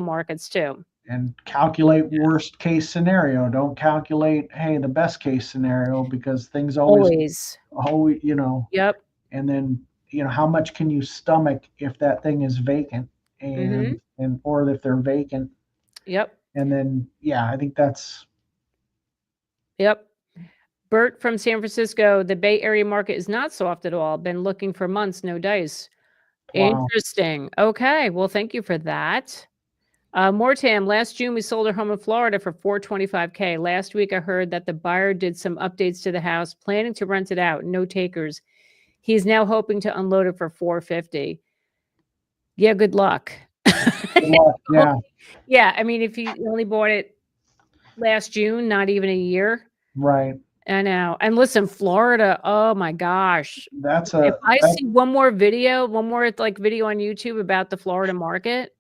markets too. And calculate worst case scenario. Don't calculate, hey, the best case scenario, because things always, you know. Yep. And then, you know, how much can you stomach if that thing is vacant and or if they're vacant. Yep. And then, yeah, I think that's. Yep. Bert from San Francisco, the Bay Area market is not soft at all. Been looking for months, no dice. Wow. Interesting. Okay. Well, thank you for that. Mortam, last June we sold our home in Florida for $425K. Last week I heard that the buyer did some updates to the house, planning to rent it out. No takers. He's now hoping to unload it for $450. Yeah, good luck. Good luck. Yeah. Yeah, I mean, if you only bought it last June, not even a year. Right. I know. And listen, Florida, oh my gosh. If I see one more video on YouTube about the Florida market,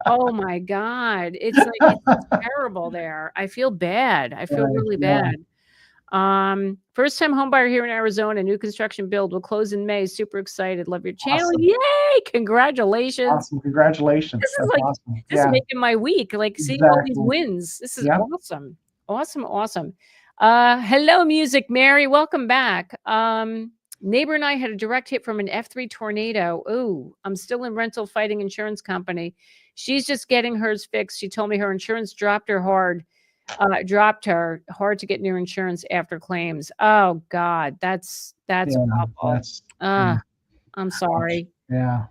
oh my God. It's like, it's terrible there. I feel bad. I feel really bad. First time home buyer here in Arizona, new construction build will close in May. Super excited. Love your channel. Awesome. Yay. Congratulations. Awesome. Congratulations. This is like, awesome. This is making my week. Like seeing all these wins. This is awesome. Awesome. Hello, Music Mary. Welcome back. Neighbor and I had a direct hit from an F3 tornado. Oh, I'm still in rental fighting insurance company. She's just getting hers fixed. She told me her insurance dropped her hard to get new insurance after claims. Oh God, that's awful. I'm sorry. Yeah.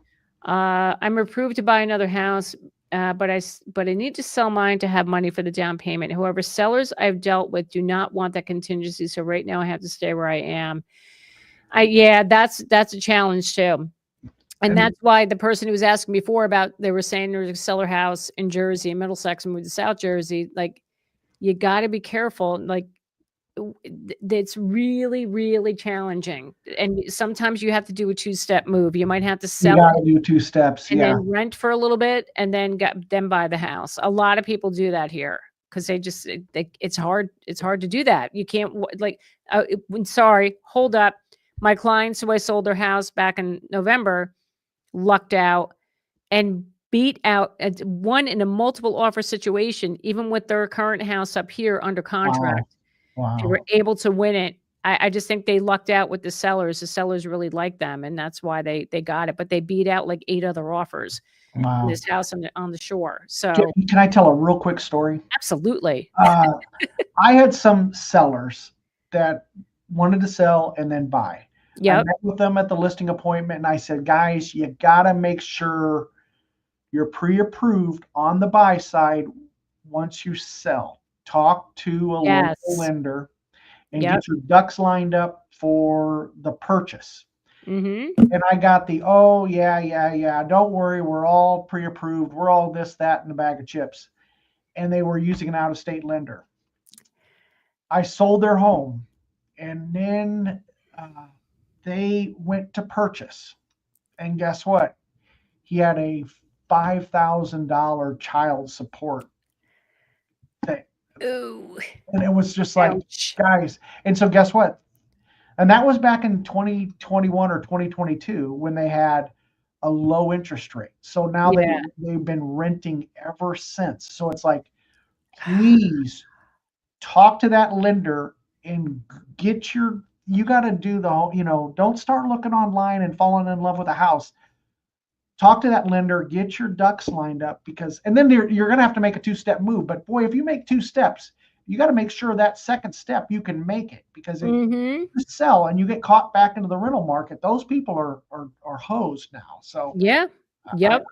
I'm approved to buy another house. But I need to sell mine to have money for the down payment. However, sellers I've dealt with do not want that contingency. So right now I have to stay where I am. That's a challenge too. And that's why the person who was asking before about, they were saying there's a seller house in Jersey, in Middlesex, and moved to South Jersey. Like, you got to be careful. Like, it's really, really challenging. And sometimes you have to do a 2-step move. You might have to sell. You got to do 2 steps. And then rent for a little bit and then buy the house. A lot of people do that here because it's hard. It's hard to do that. You can't sorry, hold up. My clients who I sold their house back in November lucked out and beat out one in a multiple offer situation, even with their current house up here under contract. Wow. They were able to win it. I just think they lucked out with the sellers. The sellers really liked them, and that's why they got it. But they beat out like 8 other offers in this house on the shore. So can I tell a real quick story? Absolutely. I had some sellers that wanted to sell and then buy. Yeah. I met with them at the listing appointment, and I said, guys, you got to make sure you're pre-approved on the buy side once you sell. Talk to a local lender and get your ducks lined up for the purchase. And I got don't worry, we're all pre-approved. We're all this, that, and a bag of chips. And they were using an out-of-state lender. I sold their home, and then they went to purchase. And guess what? He had a $5,000 child support thing. Ooh. And it was just like, guys. And so guess what? And that was back in 2021 or 2022 when they had a low interest rate. So now they've been renting ever since. So it's like, please talk to that lender and you got to do don't start looking online and falling in love with a house. Talk to that lender, get your ducks lined up and then you're going to have to make a 2-step move. But boy, if you make 2 steps, you got to make sure that second step you can make it, because if you sell and you get caught back into the rental market, those people are hosed now. So I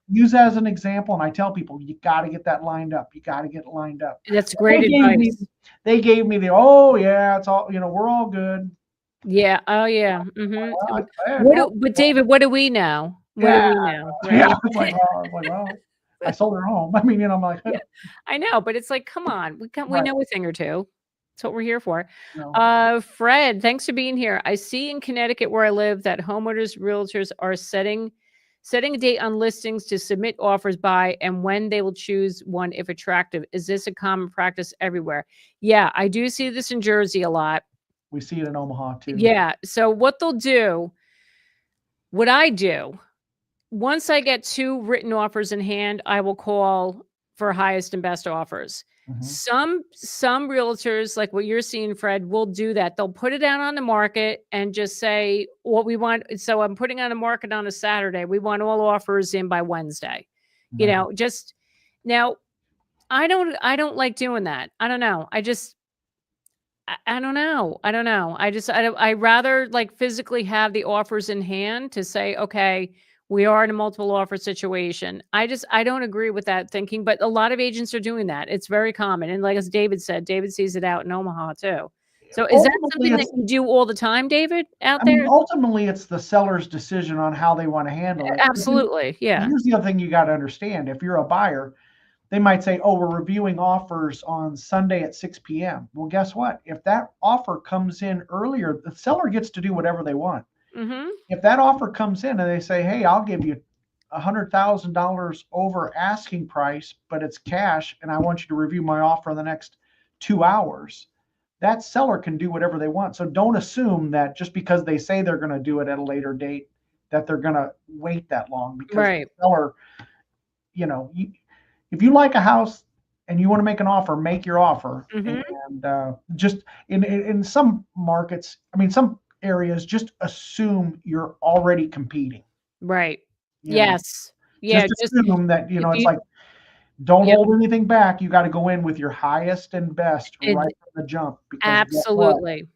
use that as an example, and I tell people you got to get that lined up. You got to get it lined up. That's great advice. They gave me it's all we're all good. Yeah. Oh yeah. Well, but David, what do we know? Where are we now? Yeah, Right? it's like, well, I sold her home. I mean, I'm like, Yeah, I know, but it's like, come on, we right, know a thing or two. That's what we're here for. no, Fred, thanks for being here. I see in Connecticut where I live that homeowners, realtors are setting a date on listings to submit offers by and when they will choose one if attractive. Is this a common practice everywhere? Yeah, I do see this in Jersey a lot. we see it in Omaha too. Yeah. So what I do, once I get 2 written offers in hand, I will call for highest and best offers. Mhm. Some realtors, like what you're seeing, Fred, will do that. They'll put it out on the market and just say what we want. So I'm putting on a market on a Saturday. We want all offers in by Wednesday. You Right. know, just now I don't like doing that. I don't know. I don't know. I don't know. I rather like physically have the offers in hand to say, okay, we are in a multiple offer situation. I don't agree with that thinking, but a lot of agents are doing that. It's very common. And like as David said, David sees it out in Omaha too. So is that Ultimately, something that it's you do all the time, David, out I mean, there? ultimately, it's the seller's decision on how they wanna handle it. Absolutely. Yeah. Here's the other thing you gotta understand. If you're a buyer, they might say, "Oh, we're reviewing offers on Sunday at 6 p.m." Well, guess what? If that offer comes in earlier, the seller gets to do whatever they want. Mm-hmm. If that offer comes in and they say, "Hey, I'll give you $100,000 over asking price, but it's cash, and I want you to review my offer in the next 2 hours," that seller can do whatever they want. So don't assume that just because they say they're going to do it at a later date, that they're going to wait that long because the Right. seller, you know, if you like a house and you want to make an offer, make your offer. Mm-hmm. And just in some markets, I mean, some areas, just assume you're already competing. Right. You know, Yes. Yeah. just Just assume that, if it's you, like, don't yep. hold anything back. You got to go in with your highest and best And right from the jump because guess what? absolutely.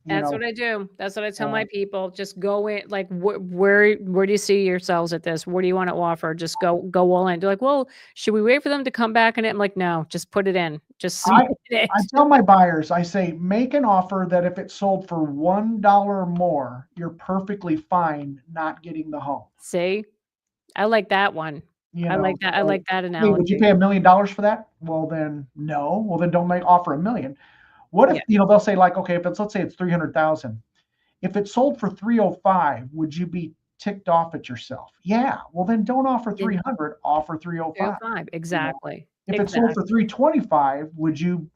You That's know, what I do. That's what I tell my uh, people. Just go in, like, where do you see yourselves at this? What do you want to offer? Just go all in. They're like, well, should we wait for them to come back in it? I'm like, no, just put it in. Just submit I I it. tell my buyers, I say, make an offer that if it sold for $1 more, you're perfectly fine not getting the home. See, I like that one. You I know, like that. I so, like that hey, would you analogy. pay $1 million for that? Well, then no. Well, then don't make offer 1 million. What if, Yeah. they'll say like, okay, if it's, let's say it's 300,000. If it sold for 305, would you be ticked off at yourself? Yeah. Well, then don't offer Then 300, offer 305. 305. You know, Exactly. if it sold for Exactly. 325, would you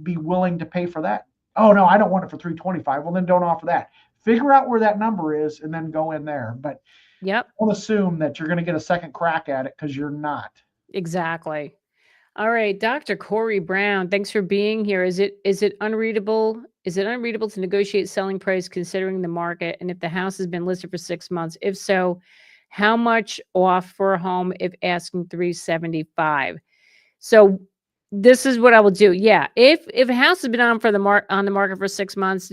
be willing to pay for that? Oh no, I don't want it for 325. Well, then don't offer that. Figure out where that number is and then go in there. But Yep. don't assume that you're going to get a second crack at it because you're not. Exactly. All right, Dr. Corey Brown, thanks for being here. Is it unreadable? Is it unreadable to negotiate selling price considering the market? And if the house has been listed for 6 months, if so, how much off for a home if asking 375? So this is what I will do. Yeah, if a house has been on the market for 6 months,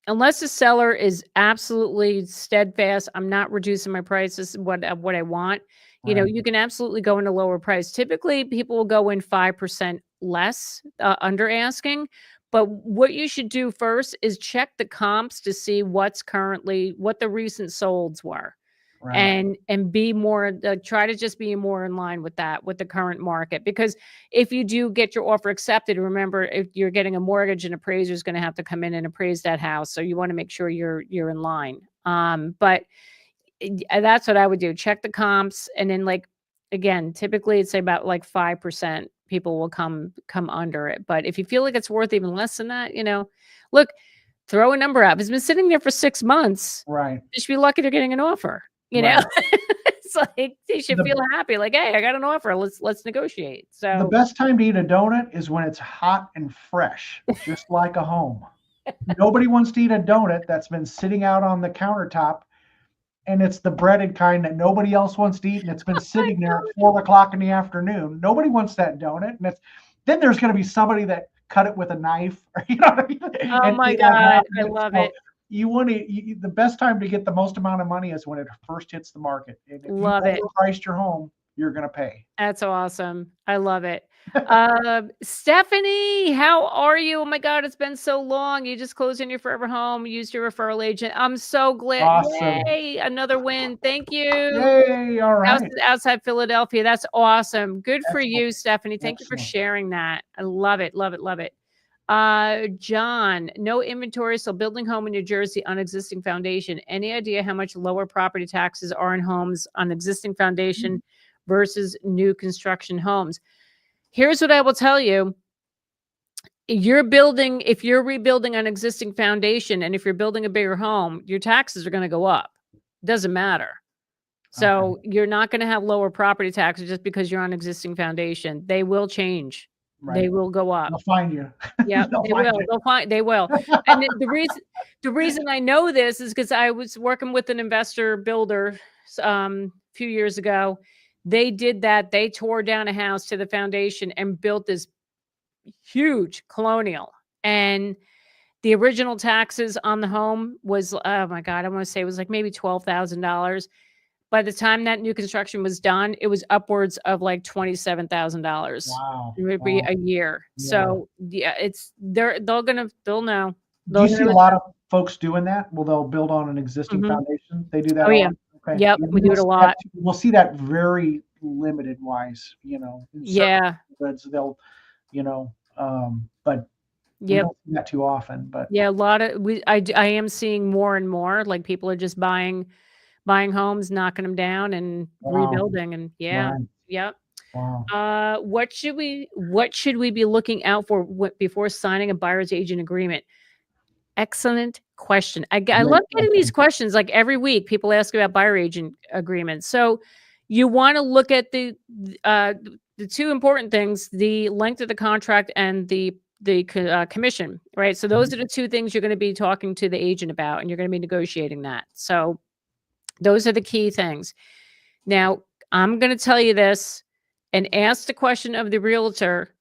unless the seller is absolutely steadfast, I'm not reducing my prices, what I want. You know, Right. you can absolutely go in a lower price. Typically, people will go in 5% less under asking. But what you should do first is check the comps to see what the recent solds were Right. and be more try to just be more in line with that with the current market, because if you do get your offer accepted, remember, if you're getting a mortgage, an appraiser is going to have to come in and appraise that house, so you want to make sure you're in line. But that's what I would do. Check the comps, and then, like, again, typically it's about like 5% people will come under it. But if you feel like it's worth even less than that, look, throw a number out. If it's been sitting there for 6 months, Right. they should be lucky they're getting an offer. Right. It's like they should The feel happy, like, "Hey, I got an offer. Let's negotiate." the So, best time to eat a donut is when it's hot and fresh, just like a home. Nobody wants to eat a donut that's been sitting out on the countertop and it's the breaded kind that nobody else wants to eat and it's been I sitting there at know. 4 o'clock in the afternoon. Nobody wants that donut. And then there's going to be somebody that cut it with a knife or, what I mean? Oh And my ate like half god, of I it. love So it. the best time to get the most amount of money is when it first hits the market. And if you Love it. overpriced your home, you're going to pay. That's awesome. I love it. Stephanie, how are you? Oh my God, it's been so long. You just closed in your forever home, used your referral agent. I'm so glad. Awesome. Yay, another win. Thank you. Yay. All right. Outside Philadelphia. That's awesome. Good for Excellent. you, Stephanie. Thank you for Excellent. sharing that. I love it. Love it. Love it. John, no inventory, so building home in New Jersey on existing foundation. Any idea how much lower property taxes are in homes on existing foundation versus new construction homes? Here's what I will tell you. If you're rebuilding an existing foundation, and if you're building a bigger home, your taxes are going to go up. Doesn't matter. So you're not going to have lower property taxes just because you're on existing foundation. They will change. Right. They will go up. They'll find you. Yeah, they will. They will. And the reason I know this is because I was working with an investor builder a few years ago. They did that. They tore down a house to the foundation and built this huge colonial. And the original taxes on the home was, oh my God, I want to say it was like maybe $12,000. By the time that new construction was done, it was upwards of like $27,000. Wow. It would be a year. Yeah. So yeah, they'll know. Do you see a lot of folks doing that? Well, they'll build on an existing foundation. They do that. Oh yeah. Okay. Yep. We do it a lot. We'll see that very limited wise, Yeah. They'll, but we Yep. don't see that too often. But yeah, a lot of I am seeing more and more, like people are just buying homes, knocking them down and rebuilding. And yeah. Right. Yep. Wow. What should we be looking out for before signing a buyer's agent agreement? Excellent question. I love getting these questions like every week. People ask about buyer agent agreements. So you want to look at the two important things: the length of the contract and the commission, right? So those are the two things you're going to be talking to the agent about, and you're going to be negotiating that. So those are the key things. Now, I'm going to tell you this and ask the question of the realtor,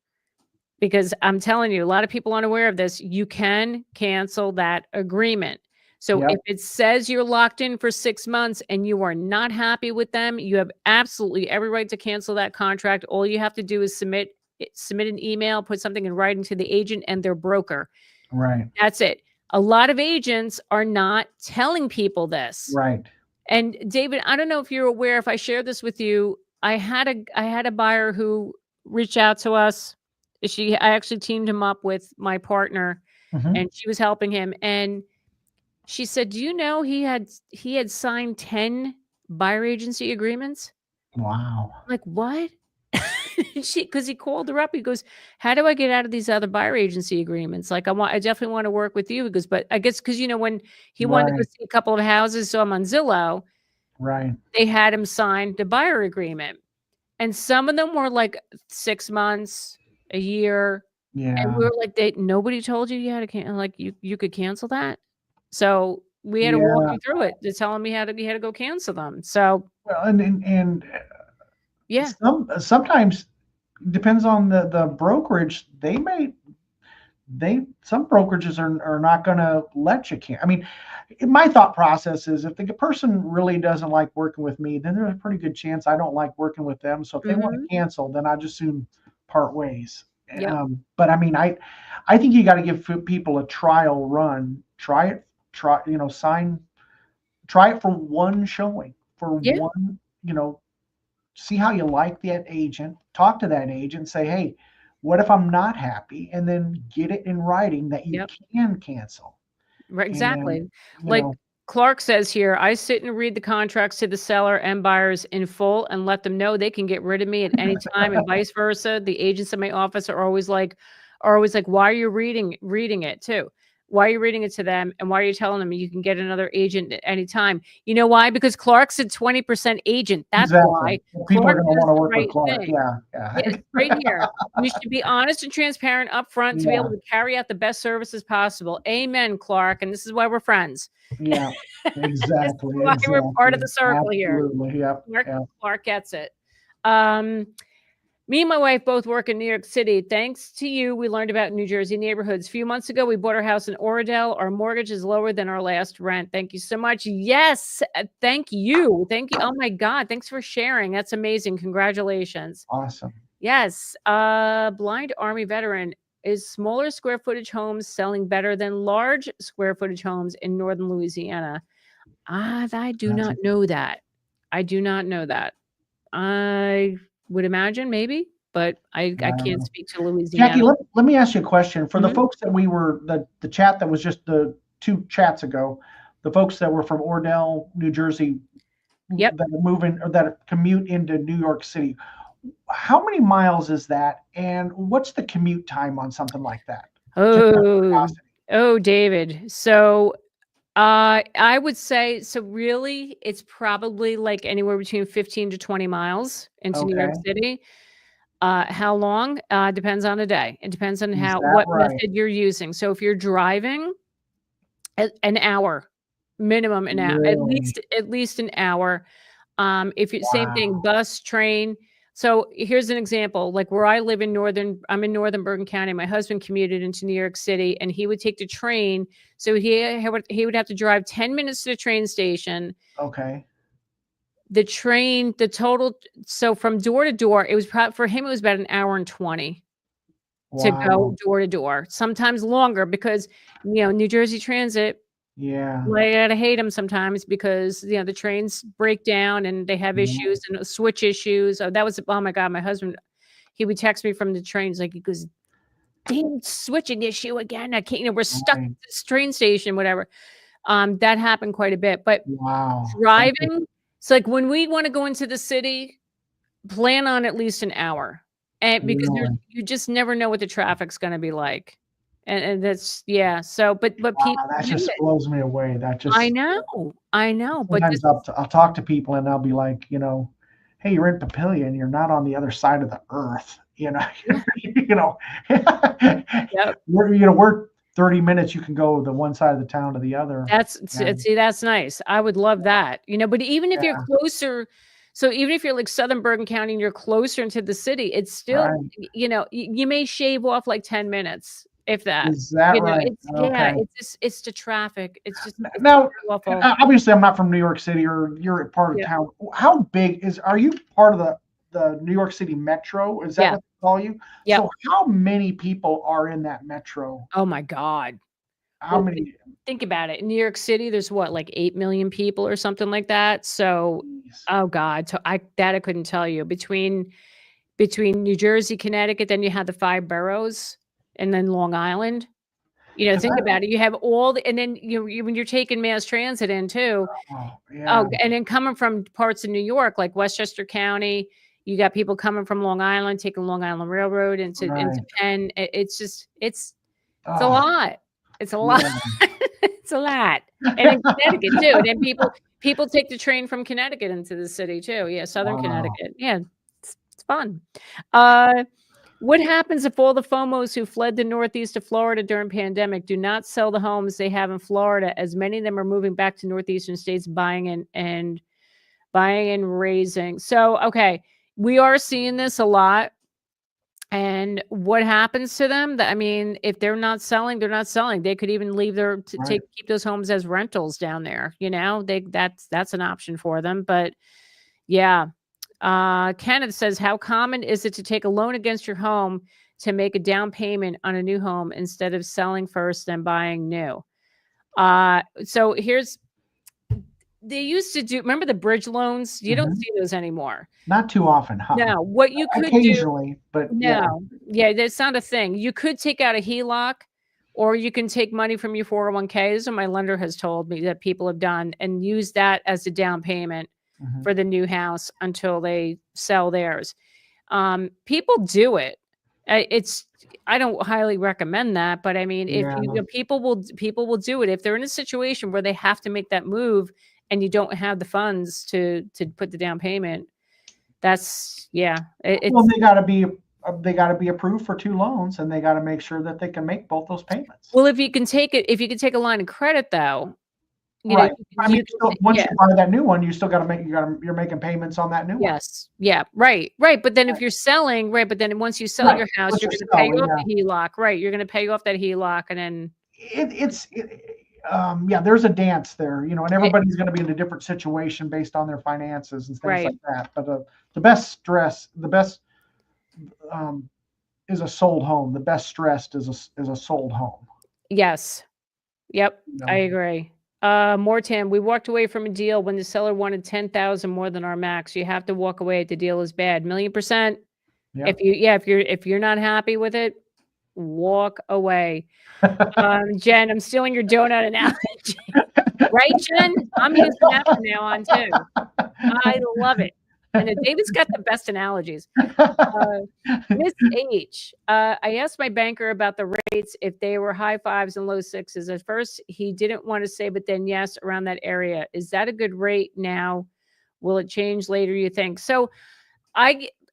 because I'm telling you, a lot of people aren't aware of this. You can cancel that agreement. So if it says you're locked in for 6 months and you are not happy with them, you have absolutely every right to cancel that contract. All you have to do is submit an email, put something in writing to the agent and their broker. Right. That's it. A lot of agents are not telling people this. Right. And David, I don't know if you're aware, if I share this with you, I had a buyer who reached out to us. I actually teamed him up with my partner, and she was helping him. And she said, "Do you know he had signed 10 buyer agency agreements?" Wow. I'm like, what? Because he called her up. He goes, "How do I get out of these other buyer agency agreements? Like, I definitely want to work with you." He goes, "But I guess because when he wanted to go see a couple of houses, so I'm on Zillow." Right. They had him sign the buyer agreement, and some of them were like 6 months, a year. Yeah. And we were like, nobody told you had to like you could cancel that. So we had to walk him through it to tell him he had to go cancel them. So well, and yeah, sometimes depends on the brokerage. Some brokerages are not going to let you cancel. I mean, my thought process is if the person really doesn't like working with me, then there's a pretty good chance I don't like working with them. So if they want to cancel, then I just soon part ways. But I mean, I think you got to give people a trial run. Try it for one showing, one, see how you like that agent, talk to that agent, say, hey, what if I'm not happy? And then get it in writing that you can cancel. Right, exactly. Like Clark says here, I sit and read the contracts to the seller and buyers in full and let them know they can get rid of me at any time, and vice versa. The agents in my office are always like, why are you reading it too? Why are you reading it to them? And why are you telling them you can get another agent at any time? You know why? Because Clark's a 20% agent. That's why. People are going to want to work with Clark. Yeah. Right here. You should be honest and transparent up front to be able to carry out the best services possible. Amen, Clark. And this is why we're friends. Yeah, exactly. Why we're part of the circle Absolutely. here. Clark gets it. Me and my wife both work in New York City. Thanks to you, we learned about New Jersey neighborhoods. A few months ago, we bought our house in Oradell. Our mortgage is lower than our last rent. Thank you so much. Yes, thank you. Thank you. Oh my God, thanks for sharing. That's amazing. Congratulations. Awesome. Yes. Blind Army veteran, is smaller square footage homes selling better than large square footage homes in northern Louisiana? I do That's not know that. I do not know that. I would imagine maybe, but I I don't can't know. speak to Jackie, Louisiana. let me ask you a question. For the Mhm. folks that we were, the chat that was just the 2 chats ago, the folks that were from Ordell, New Jersey, Yep. that are moving or that commute into New York City, how many miles is that? And what's the commute time on something like that? Just out of Oh, curiosity. David. So, I would say, so really, it's probably like anywhere between 15 to 20 miles into New York Okay. City. How long? Depends on the day. It depends on Is how that what right? method you're using. So if you're driving, an hour, minimum an hour, Really? at least an hour. If you same thing, Wow. bus, train. So here's an example, like where I live I'm in northern Bergen County. My husband commuted into New York City, and he would take the train. So he would have to drive 10 minutes to the train station. Okay. The train, the total, so from door to door, it was for him, it was about an hour and 20 to go Wow. door to door. Sometimes longer because, New Jersey Transit, Yeah. well, I gotta hate them sometimes because, the trains break down and they have Yeah. issues and switch issues. Oh my god, my husband, he would text me from the trains, like, he goes, "Damn switching issue again. I can't, we're stuck at Right. this train station," whatever. That happened quite a bit, but Wow. That is driving, it's like when we wanna go into the city, plan on at least an hour, and because really. you just never know what the traffic's gonna be like, and that's, yeah, so but people Wow, that do just it. blows me away. That just I know, but this sometimes I'll talk to people and I'll be like, hey, you're in Papillion, you're not on the other side of the earth. yeah, You know, yep. we're 30 minutes. You can go the one side of the town to the other. And See, that's nice. I would love that, but even if you're yeah, closer, so even if you're like Southern Bergen County and you're closer into the city, it's still, right. you may shave off like 10 minutes, if that. Is that right? It's, yeah, Okay. it's the traffic. It's Now, awful. obviously, I'm not from New York City, or you're a part of Yeah. town. How big are you part of the New York City Metro? Is that Yeah. what they call you? Yep. So, how many people are in that metro? Oh my God. How Well, many? think about it. In New York City, there's what, like 8 million people or something like that. So, Jeez. oh God, so I couldn't tell you. Between New Jersey, Connecticut, then you have the 5 boroughs, and then Long Island. 'Cause Think about it. You have all the, and then when you're taking mass transit in too. oh, Oh, yeah, and then coming from parts of New York, like Westchester County, you got people coming from Long Island, taking Long Island Railroad into right. Penn. It's just it's a Oh, lot. It's a lot. yeah. It's a lot. And in Connecticut too. And then people take the train from Connecticut into the city too. Yeah, Southern Wow. Connecticut. Yeah, it's fun. Uh, what happens if all the FOMOs who fled the Northeast to Florida during pandemic do not sell the homes they have in Florida, as many of them are moving back to northeastern states, buying and raising. So, okay, we are seeing this a lot. And what happens to them? I mean, if they're not selling, they're not selling. They could even leave Right. keep those homes as rentals down there. That's an option for them. But yeah. Kenneth says, how common is it to take a loan against your home to make a down payment on a new home instead of selling first and buying new? So they used to do, remember the bridge loans? You don't Mhm. see those anymore. Not too often, huh? No, what you could do, Occasionally, but yeah. no, yeah, that's not a thing. You could take out a HELOC, or you can take money from your 401ks, and my lender has told me that people have done, and use that as a down payment Mhm. for the new house until they sell theirs. People do it. It's I don't highly recommend that, but I mean, if Yeah. people will do it if they're in a situation where they have to make that move and you don't have the funds to put the down payment. That's, yeah, Well, it's, they gotta be approved for 2 loans, and they gotta make sure that they can make both those payments. well, if you can take a line of credit though, Right. I mean, you can, still, once yeah. you buy that new one, you still gotta you're making payments on that new one. Yes. Yeah. Right. Right. But then if Right. you're selling, right, but then once you sell Right. your house, Once you're you're going to pay selling, off yeah. the HELOC. Right. You're going to pay off that HELOC, and then, Yeah, there's a dance there, and eh, everybody's gonna be in a different situation based on their finances and things right. like that. But, the best is a sold home. The best stressed is a sold home. Yes. Yep. You I know? agree. Mortam, we walked away from a deal when the seller wanted 10,000 more than our max. You have to walk away if the deal is bad. 1,000,000%. Yeah. If you're not happy with it, walk away. Jen, I'm stealing your donut analogy. Right, Jen? I'm using that from now on too. I love it. I know David's got the best analogies. Miss H, I asked my banker about the rates if they were high fives and low sixes. At first, he didn't want to say, but then yes, around that area. Is that a good rate now? Will it change later, you think? So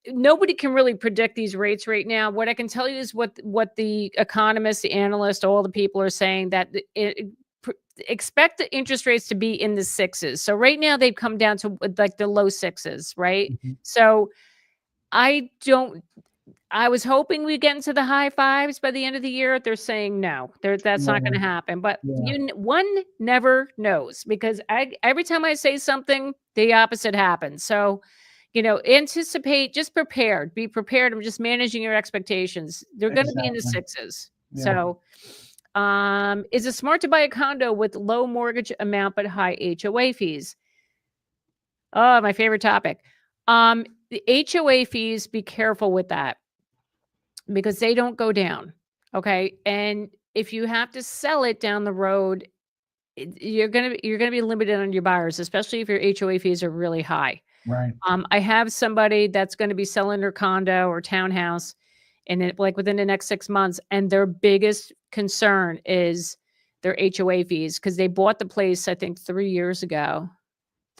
nobody can really predict these rates right now. What I can tell you is what the economists, the analysts, all the people are saying, that expect the interest rates to be in the sixes. So right now they've come down to like the low sixes, right? Mm-hmm. So I was hoping we'd get into the high fives by the end of the year. They're saying no, that's not going to happen. But one never knows, because every time I say something, the opposite happens. So, anticipate, just prepared, be prepared. I'm just managing your expectations. They're going to be in the sixes. Yeah. So, is it smart to buy a condo with low mortgage amount but high HOA fees? Oh, my favorite topic. The HOA fees, be careful with that, because they don't go down. Okay. And if you have to sell it down the road, you're going to be limited on your buyers, especially if your HOA fees are really high. Right. I have somebody that's going to be selling their condo or townhouse, and then like within the next 6 months, and their biggest concern is their HOA fees, because they bought the place, I think 3 years ago.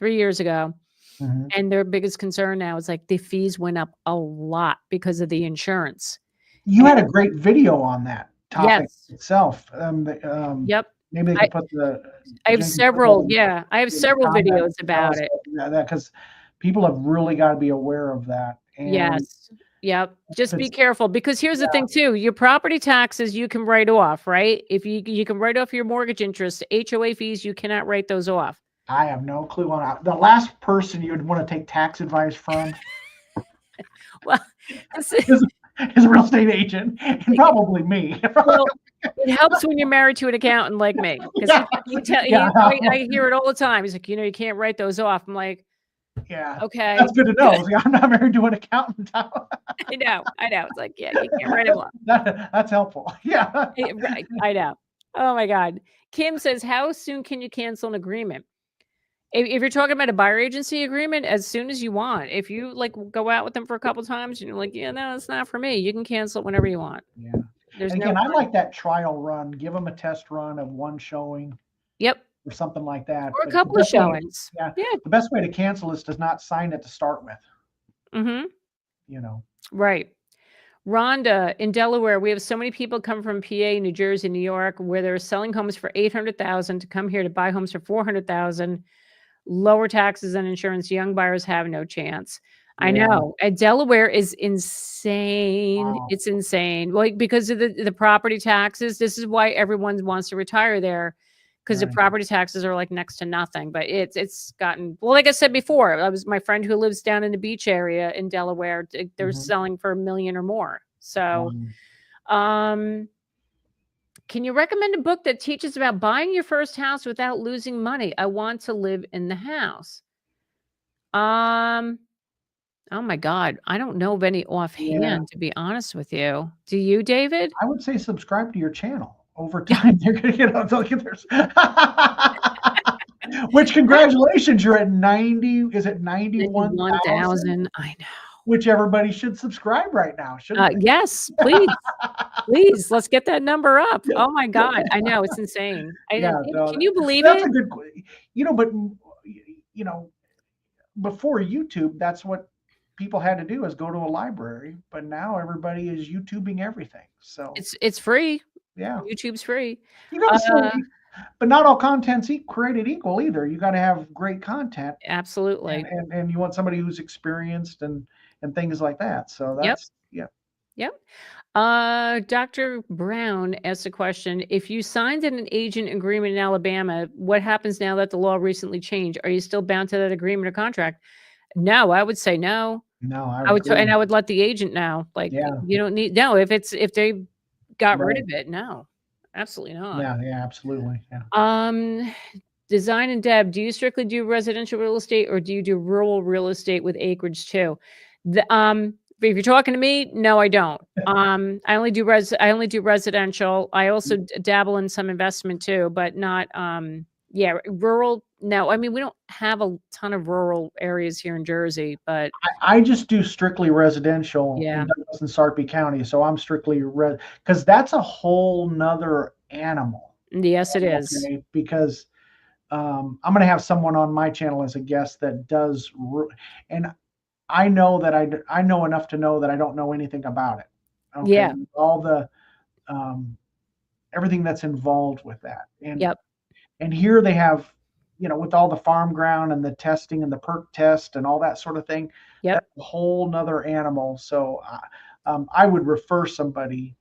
Mm-hmm. And their biggest concern now is like the fees went up a lot because of the insurance. You had a great video on that topic itself. Yep. Maybe they could put the. I have several. Yeah, I have several videos about it. Yeah, because people have really got to be aware of that. And yes. Yep. Just be careful, because here's the thing too. Your property taxes you can write off, right? If you can write off your mortgage interest, HOA fees you cannot write those off. I have no clue on that. The last person you would want to take tax advice from. Well, is a real estate agent, and probably me. Well, it helps when you're married to an accountant like me, because I hear it all the time. He's like, you can't write those off. I'm like, yeah, okay, that's good to know. See, I'm not married to an accountant. I know. It's like, yeah, you can't write them off. That's helpful. Yeah, right. I know. Oh my God. Kim says, how soon can you cancel an agreement? If you're talking about a buyer agency agreement, as soon as you want. If you like go out with them for a couple times and you're like, yeah, no, it's not for me, you can cancel it whenever you want. Yeah. I like that trial run. Give them a test run of one showing. Yep. Or something like that. Or a couple of showings. Yeah. The best way to cancel is to not sign it to start with. Mm-hmm. Right. Rhonda, in Delaware, we have so many people come from PA, New Jersey, New York, where they're selling homes for $800,000 to come here to buy homes for $400,000. Lower taxes and insurance. Young buyers have no chance. Yeah. I know. And Delaware is insane. Wow. It's insane. Well, because of the property taxes. This is why everyone wants to retire there, because the property taxes are like next to nothing. But it's gotten, well, like I said before, my friend who lives down in the beach area in Delaware. They're selling for $1 million or more. So, can you recommend a book that teaches about buying your first house without losing money? I want to live in the house. Oh my God. I don't know of any offhand, to be honest with you. Do you, David? I would say subscribe to your channel. Over time, you're going to get up. Which, congratulations, you're at 90. Is it 91,000? I know. Which everybody should subscribe right now, shouldn't they? Yes, please. Please, let's get that number up. Oh my God. I know, it's insane. Can you believe that's a good, but before YouTube, that's what people had to do, is go to a library. But now everybody is YouTubing everything. So it's free. Yeah. YouTube's free. You got but not all content's created equal either. You got to have great content. Absolutely. And you want somebody who's experienced and things like that. So that's, Yep. Dr. Brown asked a question. If you signed an agent agreement in Alabama, what happens now that the law recently changed? Are you still bound to that agreement or contract? No, I would say no. No, I I would would, and agree. I would let the agent know, like, Yeah, you don't need, no, if they got rid right. of it, no, absolutely not. Yeah, yeah, absolutely. Yeah. Um, Design and Deb, do you strictly do residential real estate or do you do rural real estate with acreage too? If you're talking to me, no, I don't. I only do residential. I also dabble in some investment too, but not, yeah, rural. No, I mean, we don't have a ton of rural areas here in Jersey, but I just do strictly residential in yeah, Douglas and Sarpy County, so I'm strictly because that's a whole nother animal. yes, it is. Okay, because I'm going to have someone on my channel as a guest that does, and I know that I know enough to know that I don't know anything about it. Okay, Yeah, all the um, everything that's involved with that, yep, and here they have, with all the farm ground and the testing and the perk test and all that sort of thing, yep, that's a whole nother animal. So I would refer somebody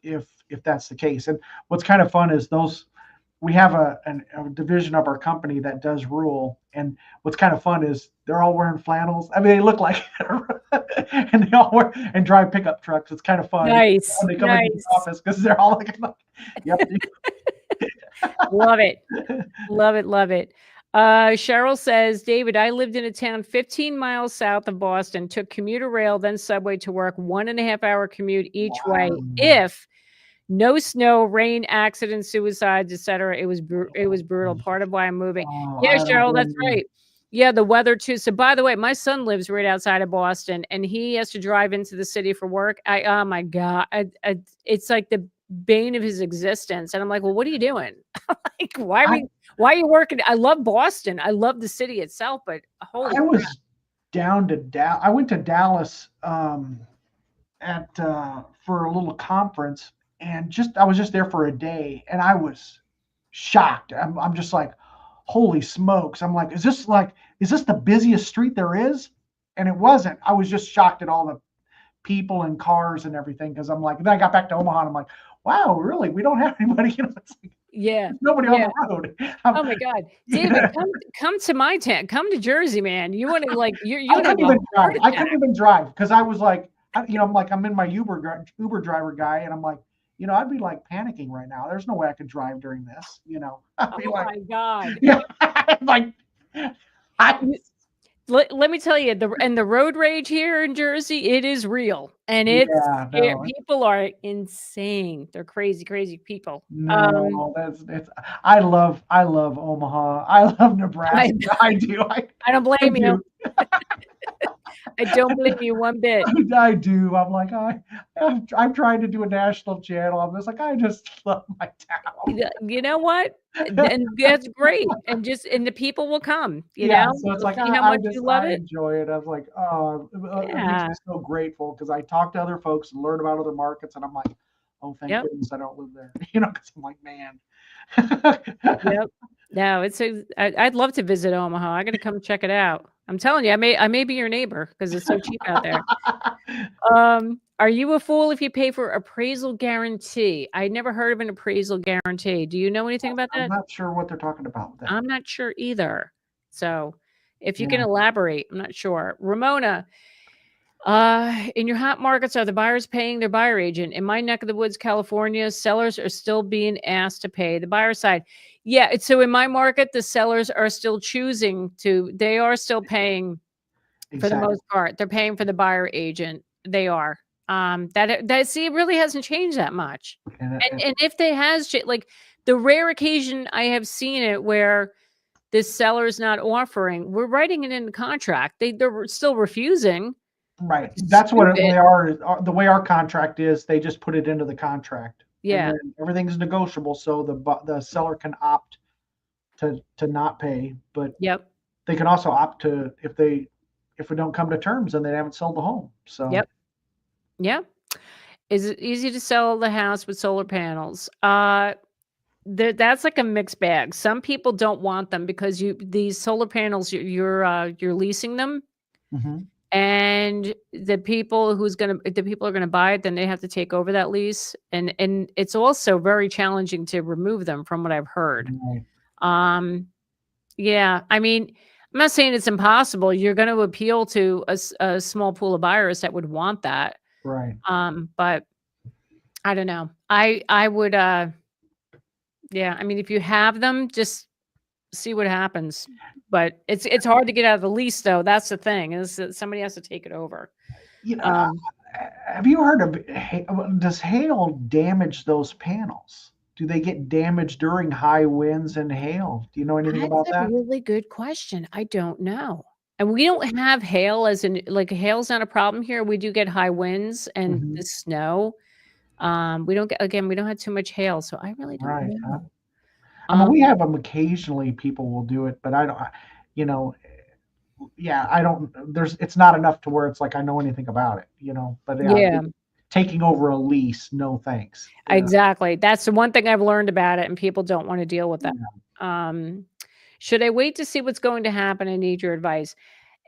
if that's the case. And what's kind of fun is those we have a division of our company that does rural, and what's kind of fun is they're all wearing flannels. I mean, they look like and they all wear and drive pickup trucks. It's kind of fun nice, when they come into the nice. office because they're all like, yep. Love it. Love it, love it. Cheryl says, David, I lived in a town 15 miles south of Boston, took commuter rail, then subway to work, 1.5 hour commute each way. Wow. If no snow, rain, accidents, suicides, etc. It was brutal. Part of why I'm moving. Oh, Yeah, I don't Cheryl, that's blame you. right. Yeah, the weather too. So by the way, my son lives right outside of Boston and he has to drive into the city for work. Oh my God. It's like the bane of his existence. And I'm like, well, what are you doing? Like, I why are you working? I love Boston. I love the city itself, but holy I crap. was down to Dallas. I went to Dallas at for a little conference, and I was just there for a day, and I was shocked. I'm just like, holy smokes! I'm like, is this the busiest street there is? And it wasn't. I was just shocked at all the people and cars and everything because I'm like, then I got back to Omaha and I'm like, wow, really? We don't have anybody. It's like Yeah. there's nobody on Yeah. the road. Oh my God. David, Yeah. come to my town. Come to Jersey, man. You want to like you I would have couldn't a even drive. heart I attack. couldn't even drive because I was like, I'm like, I'm in my Uber driver guy, and I'm like, I'd be like panicking right now. There's no way I could drive during this. I'd be Oh like, my God. yeah, like, I, You- let me tell you, the road rage here in Jersey, it is real. And yeah, no, people are insane. They're crazy, crazy people. no, it's. I love Omaha. I love I Nebraska. I do. I don't I blame you. do. I don't blame you one bit. I do. I'm like, I'm trying to do a national channel. I'm just like, I just love my town. You know what? And that's great. And the people will come, Yeah, so it's They'll like see how much you love I it. enjoy it. I was like, oh, it makes Yeah. me so grateful because I talk to other folks and learn about other markets, and I'm like, oh, thank Yep. goodness I don't live there, because I'm like, man. Yep. No, I'd love to visit Omaha. I gotta come check it out. I'm telling you, I may be your neighbor because it's so cheap out there. Are you a fool if you pay for appraisal guarantee? I never heard of an appraisal guarantee. Do you know anything about I'm that? not sure what they're talking about with that. I'm not sure either. So if you can Yeah, elaborate, I'm not sure. Ramona, in your hot markets, are the buyers paying their buyer agent? In my neck of the woods, California, sellers are still being asked to pay the buyer side. Yeah, so in my market, the sellers are still they are still paying for the exactly. most part. They're paying for the buyer agent. They are. That see, it really hasn't changed that much. And if they has like the rare occasion I have seen it where this seller's not offering, we're writing it in the contract. They're still refusing. Right. Which is That's what stupid. they are. The way our contract is, they just put it into the contract, and Yeah. then everything's negotiable, so the seller can opt to not pay, but Yep. they can also opt to if we don't come to terms and they haven't sold the home. So Yep. Yeah. Is it easy to sell the house with solar panels? That's like a mixed bag. Some people don't want them because these solar panels you're leasing them, mhm. and the people are gonna buy it, then they have to take over that lease, and it's also very challenging to remove them from what I've heard. Right. Um, yeah, I mean, I'm not saying it's impossible. You're going to appeal to a small pool of buyers that would want that. Right. But I don't know. I would, yeah, I mean, if you have them, just see what happens. But it's hard to get out of the lease, though. That's the thing, is that somebody has to take it over. You know, Um, have you heard of, does hail damage those panels? Do they get damaged during high winds and hail? Do you know anything about that's a that? really good question. I don't know. And we don't have hail as in like hail's not a problem here. We do get high winds and the Mhm. snow. We don't get again, we don't have too much hail, so I really don't Right. know. I mean, we Um, have them occasionally. People will do it, but I don't. You know, yeah, I don't. It's not enough to where it's like I know anything about it. But yeah, yeah. taking over a lease, no thanks. Yeah. Exactly. That's the one thing I've learned about it, and people don't wanna deal with that. Yeah. Um, should I wait to see what's going to happen? I need your advice.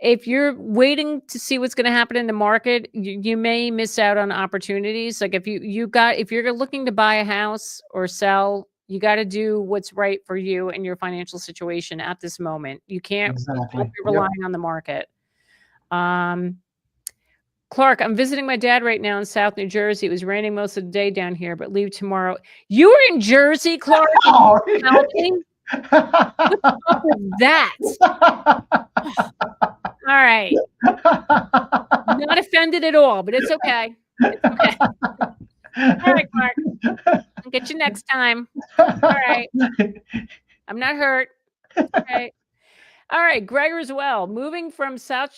If you're waiting to see what's gonna happen in the market, you may miss out on opportunities. Like, if you're looking to buy a house or sell, you gotta do what's right for you and your financial situation at this moment. Don't Exactly. be Yep. relying on the market. Um Clark, I'm visiting my dad right now in South New Jersey. It was raining most of the day down here, but leave tomorrow. You were in Jersey, Clark, and Oh. counting? What's up with that? All right. Not offended at all, but it's okay. It's okay. All right, Clark. I'll get you next time. All right. I'm not hurt. Okay. All right, Gregor as well. Moving from South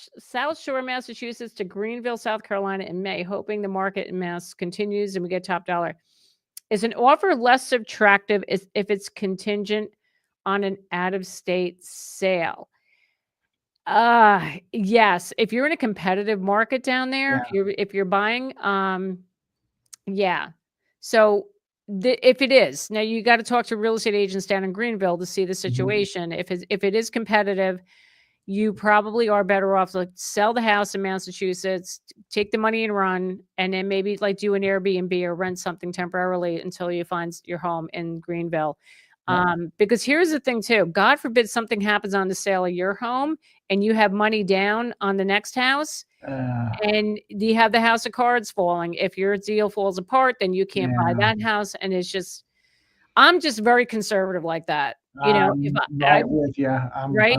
Shore, Massachusetts to Greenville, South Carolina in May, hoping the market in Mass continues and we get top dollar. Is an offer less attractive if it's contingent on an out-of-state sale? Yes. If you're in a competitive market down there, Yeah. if you're buying, yeah. So if it is, now you got to talk to real estate agents down in Greenville to see the Mhm. situation. If it is competitive, you probably are better off like sell the house in Massachusetts, take the money and run, and then maybe like do an Airbnb or rent something temporarily until you find your home in Greenville. Yep. Because here's the thing too, God forbid something happens on the sale of your home and you have money down on the next house Uh, and you have the house of cards falling. If your deal falls apart, then you can't buy yeah. that house. And I'm just very conservative like that. If I'm I right with you. right?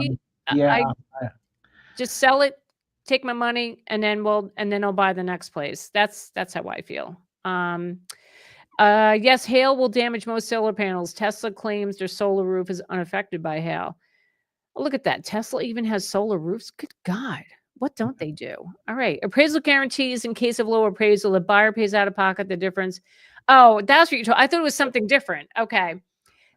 Yeah. I just sell it, take my money, and then I'll buy the next place. That's how I feel. Yes, hail will damage most solar panels. Tesla claims their solar roof is unaffected by hail. Oh, look at that. Tesla even has solar roofs. Good God. What don't they do? All right. Appraisal guarantees in case of low appraisal. The buyer pays out of pocket the difference. Oh, that's what you told. I thought it was something different. Okay.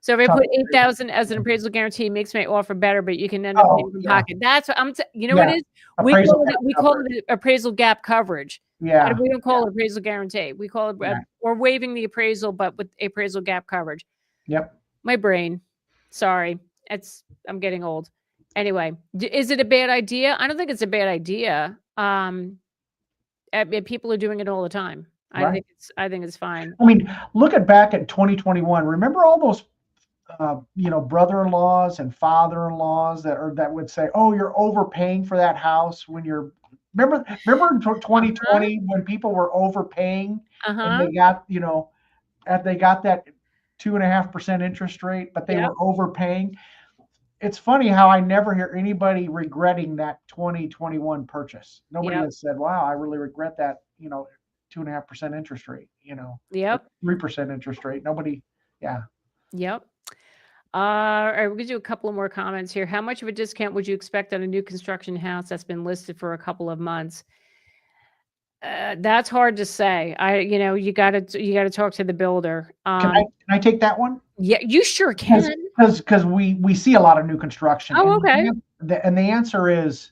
So if I Tough. put 8,000 as an appraisal guarantee, makes my offer better, but you can end up Oh, paying from yeah. pocket. That's what you know what Yeah. it is? Appraisal We call coverage. it appraisal gap coverage. Yeah. We don't call it appraisal guarantee. We call it Yeah. or waiving the appraisal, but with appraisal gap coverage. Yep. My brain. Sorry. I'm getting old. Anyway, is it a bad idea? I don't think it's a bad idea. People are doing it all the time. Right. I think it's fine. I mean, look at back at 2021. Remember all those brother-in-laws and father-in-laws that would say, "Oh, you're overpaying for that house when you're." Remember in Uh-huh. 2020 when people were overpaying and Uh-huh. they got that 2.5% interest rate, but they Yep. were overpaying. It's funny how I never hear anybody regretting that 2021 purchase. Nobody Yep. has said, "Wow, I really regret that." 2.5% interest rate. Or Yep. 3% interest rate. Nobody. Yeah. Yep. All right, we're gonna do a couple of more comments here. How much of a discount would you expect on a new construction house that's been listed for a couple of months? That's hard to say. You gotta talk to the builder. Can I take that one? Yeah, you sure Because can. because we see a lot of new construction, Oh, and okay. the answer is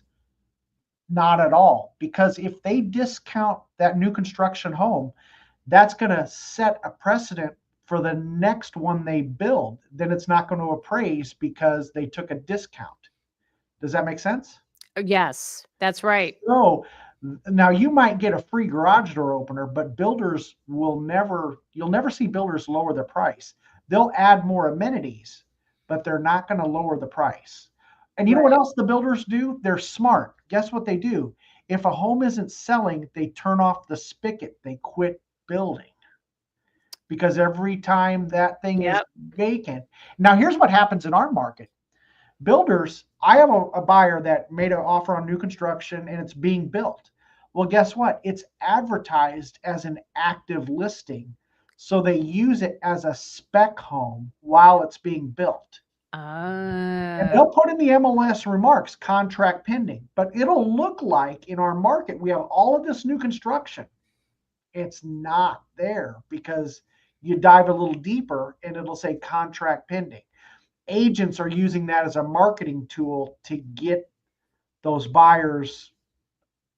not at all. Because if they discount that new construction home, that's going to set a precedent for the next one they build. Then it's not going to appraise because they took a discount. Does that make sense? Yes, that's right. So now you might get a free garage door opener, but you'll never see builders lower their price. They'll add more amenities, but they're not going to lower the price. And you know what else the builders do? They're smart. Guess what they do? If a home isn't selling, they turn off the spigot. They quit building. Because every time that thing is vacant. Now, here's what happens in our market. Builders, I have a buyer that made an offer on new construction and it's being built. Well, guess what? It's advertised as an active listing. So they use it as a spec home while it's being built. And they'll put in the MLS remarks, contract pending, but it'll look like in our market, we have all of this new construction. It's not there because you dive a little deeper and it'll say contract pending. Agents are using that as a marketing tool to get those buyers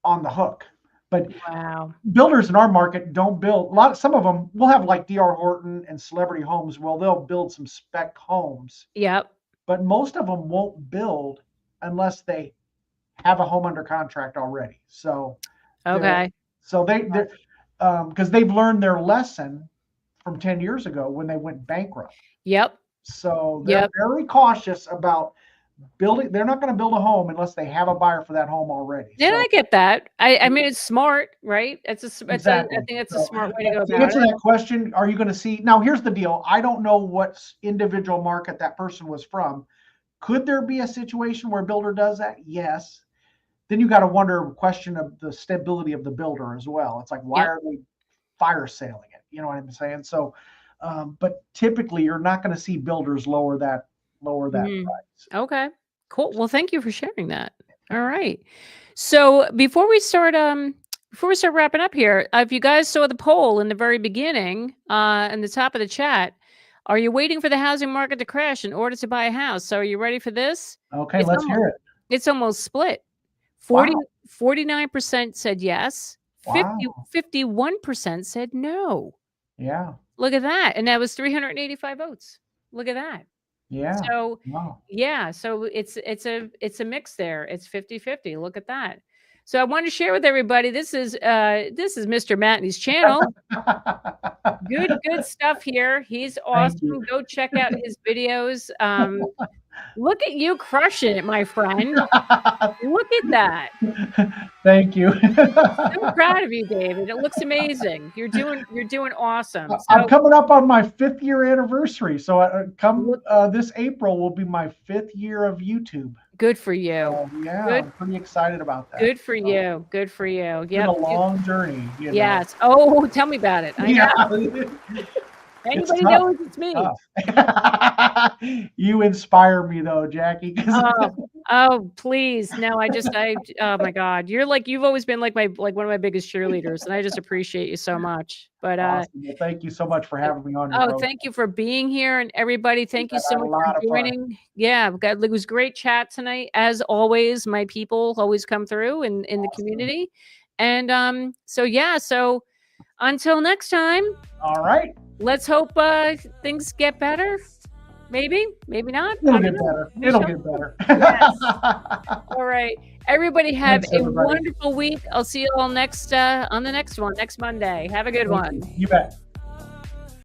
on the hook. But builders in our market don't build some of them will have like DR Horton and Celebrity Homes. Well, they'll build some spec homes. But most of them won't build unless they have a home under contract already. So they because they've learned their lesson from 10 years ago when they went bankrupt. So they're very cautious about building. They're not going to build a home unless they have a buyer for that home already. Yeah, I get that. I mean, it's smart, right? I think it's a smart way to go about it. To answer that question, are you going to see? Now, here's the deal. I don't know what individual market that person was from. Could there be a situation where a builder does that? Yes. Then you got to question of the stability of the builder as well. It's like, why are they fire sailing it? You know what I'm saying? So, but typically you're not going to see builders lower that price. Okay, cool. Well, thank you for sharing that. All right. So before we start wrapping up here, if you guys saw the poll in the very beginning, in the top of the chat, are you waiting for the housing market to crash in order to buy a house? So are you ready for this? Okay, let's hear it. It's almost split. 49% said yes. 51% said no. Yeah. Look at that. And that was 385 votes. Look at that. Yeah. So so it's a mix there. It's 50-50. Look at that. So I want to share with everybody. This is Mr. Matney's channel. Good stuff here. He's awesome. Go check out his videos. Look at you crushing it, my friend. Look at that. Thank you. So proud of you, David. It looks amazing. You're doing awesome. So, I'm coming up on my 5th year anniversary. So this April will be my 5th year of YouTube. Good for you. I'm pretty excited about that. Good for you. Good for you. It's been a long journey. Yes. Oh, tell me about it. Anybody knows it's me. You inspire me though, Jackie. Oh, please. No, oh my God. You've always been like one of my biggest cheerleaders, and I just appreciate you so much. But awesome. Well, thank you so much for having me on your thank you for being here, and everybody, thank you so much for joining. Yeah, it was great chat tonight. As always, my people always come through in the community. And so until next time. All right. Let's hope things get better. Maybe not. It'll get better. It'll get better. Yes. All right. Everybody have a wonderful week. I'll see you all on the next one, next Monday. Have a good one. You bet.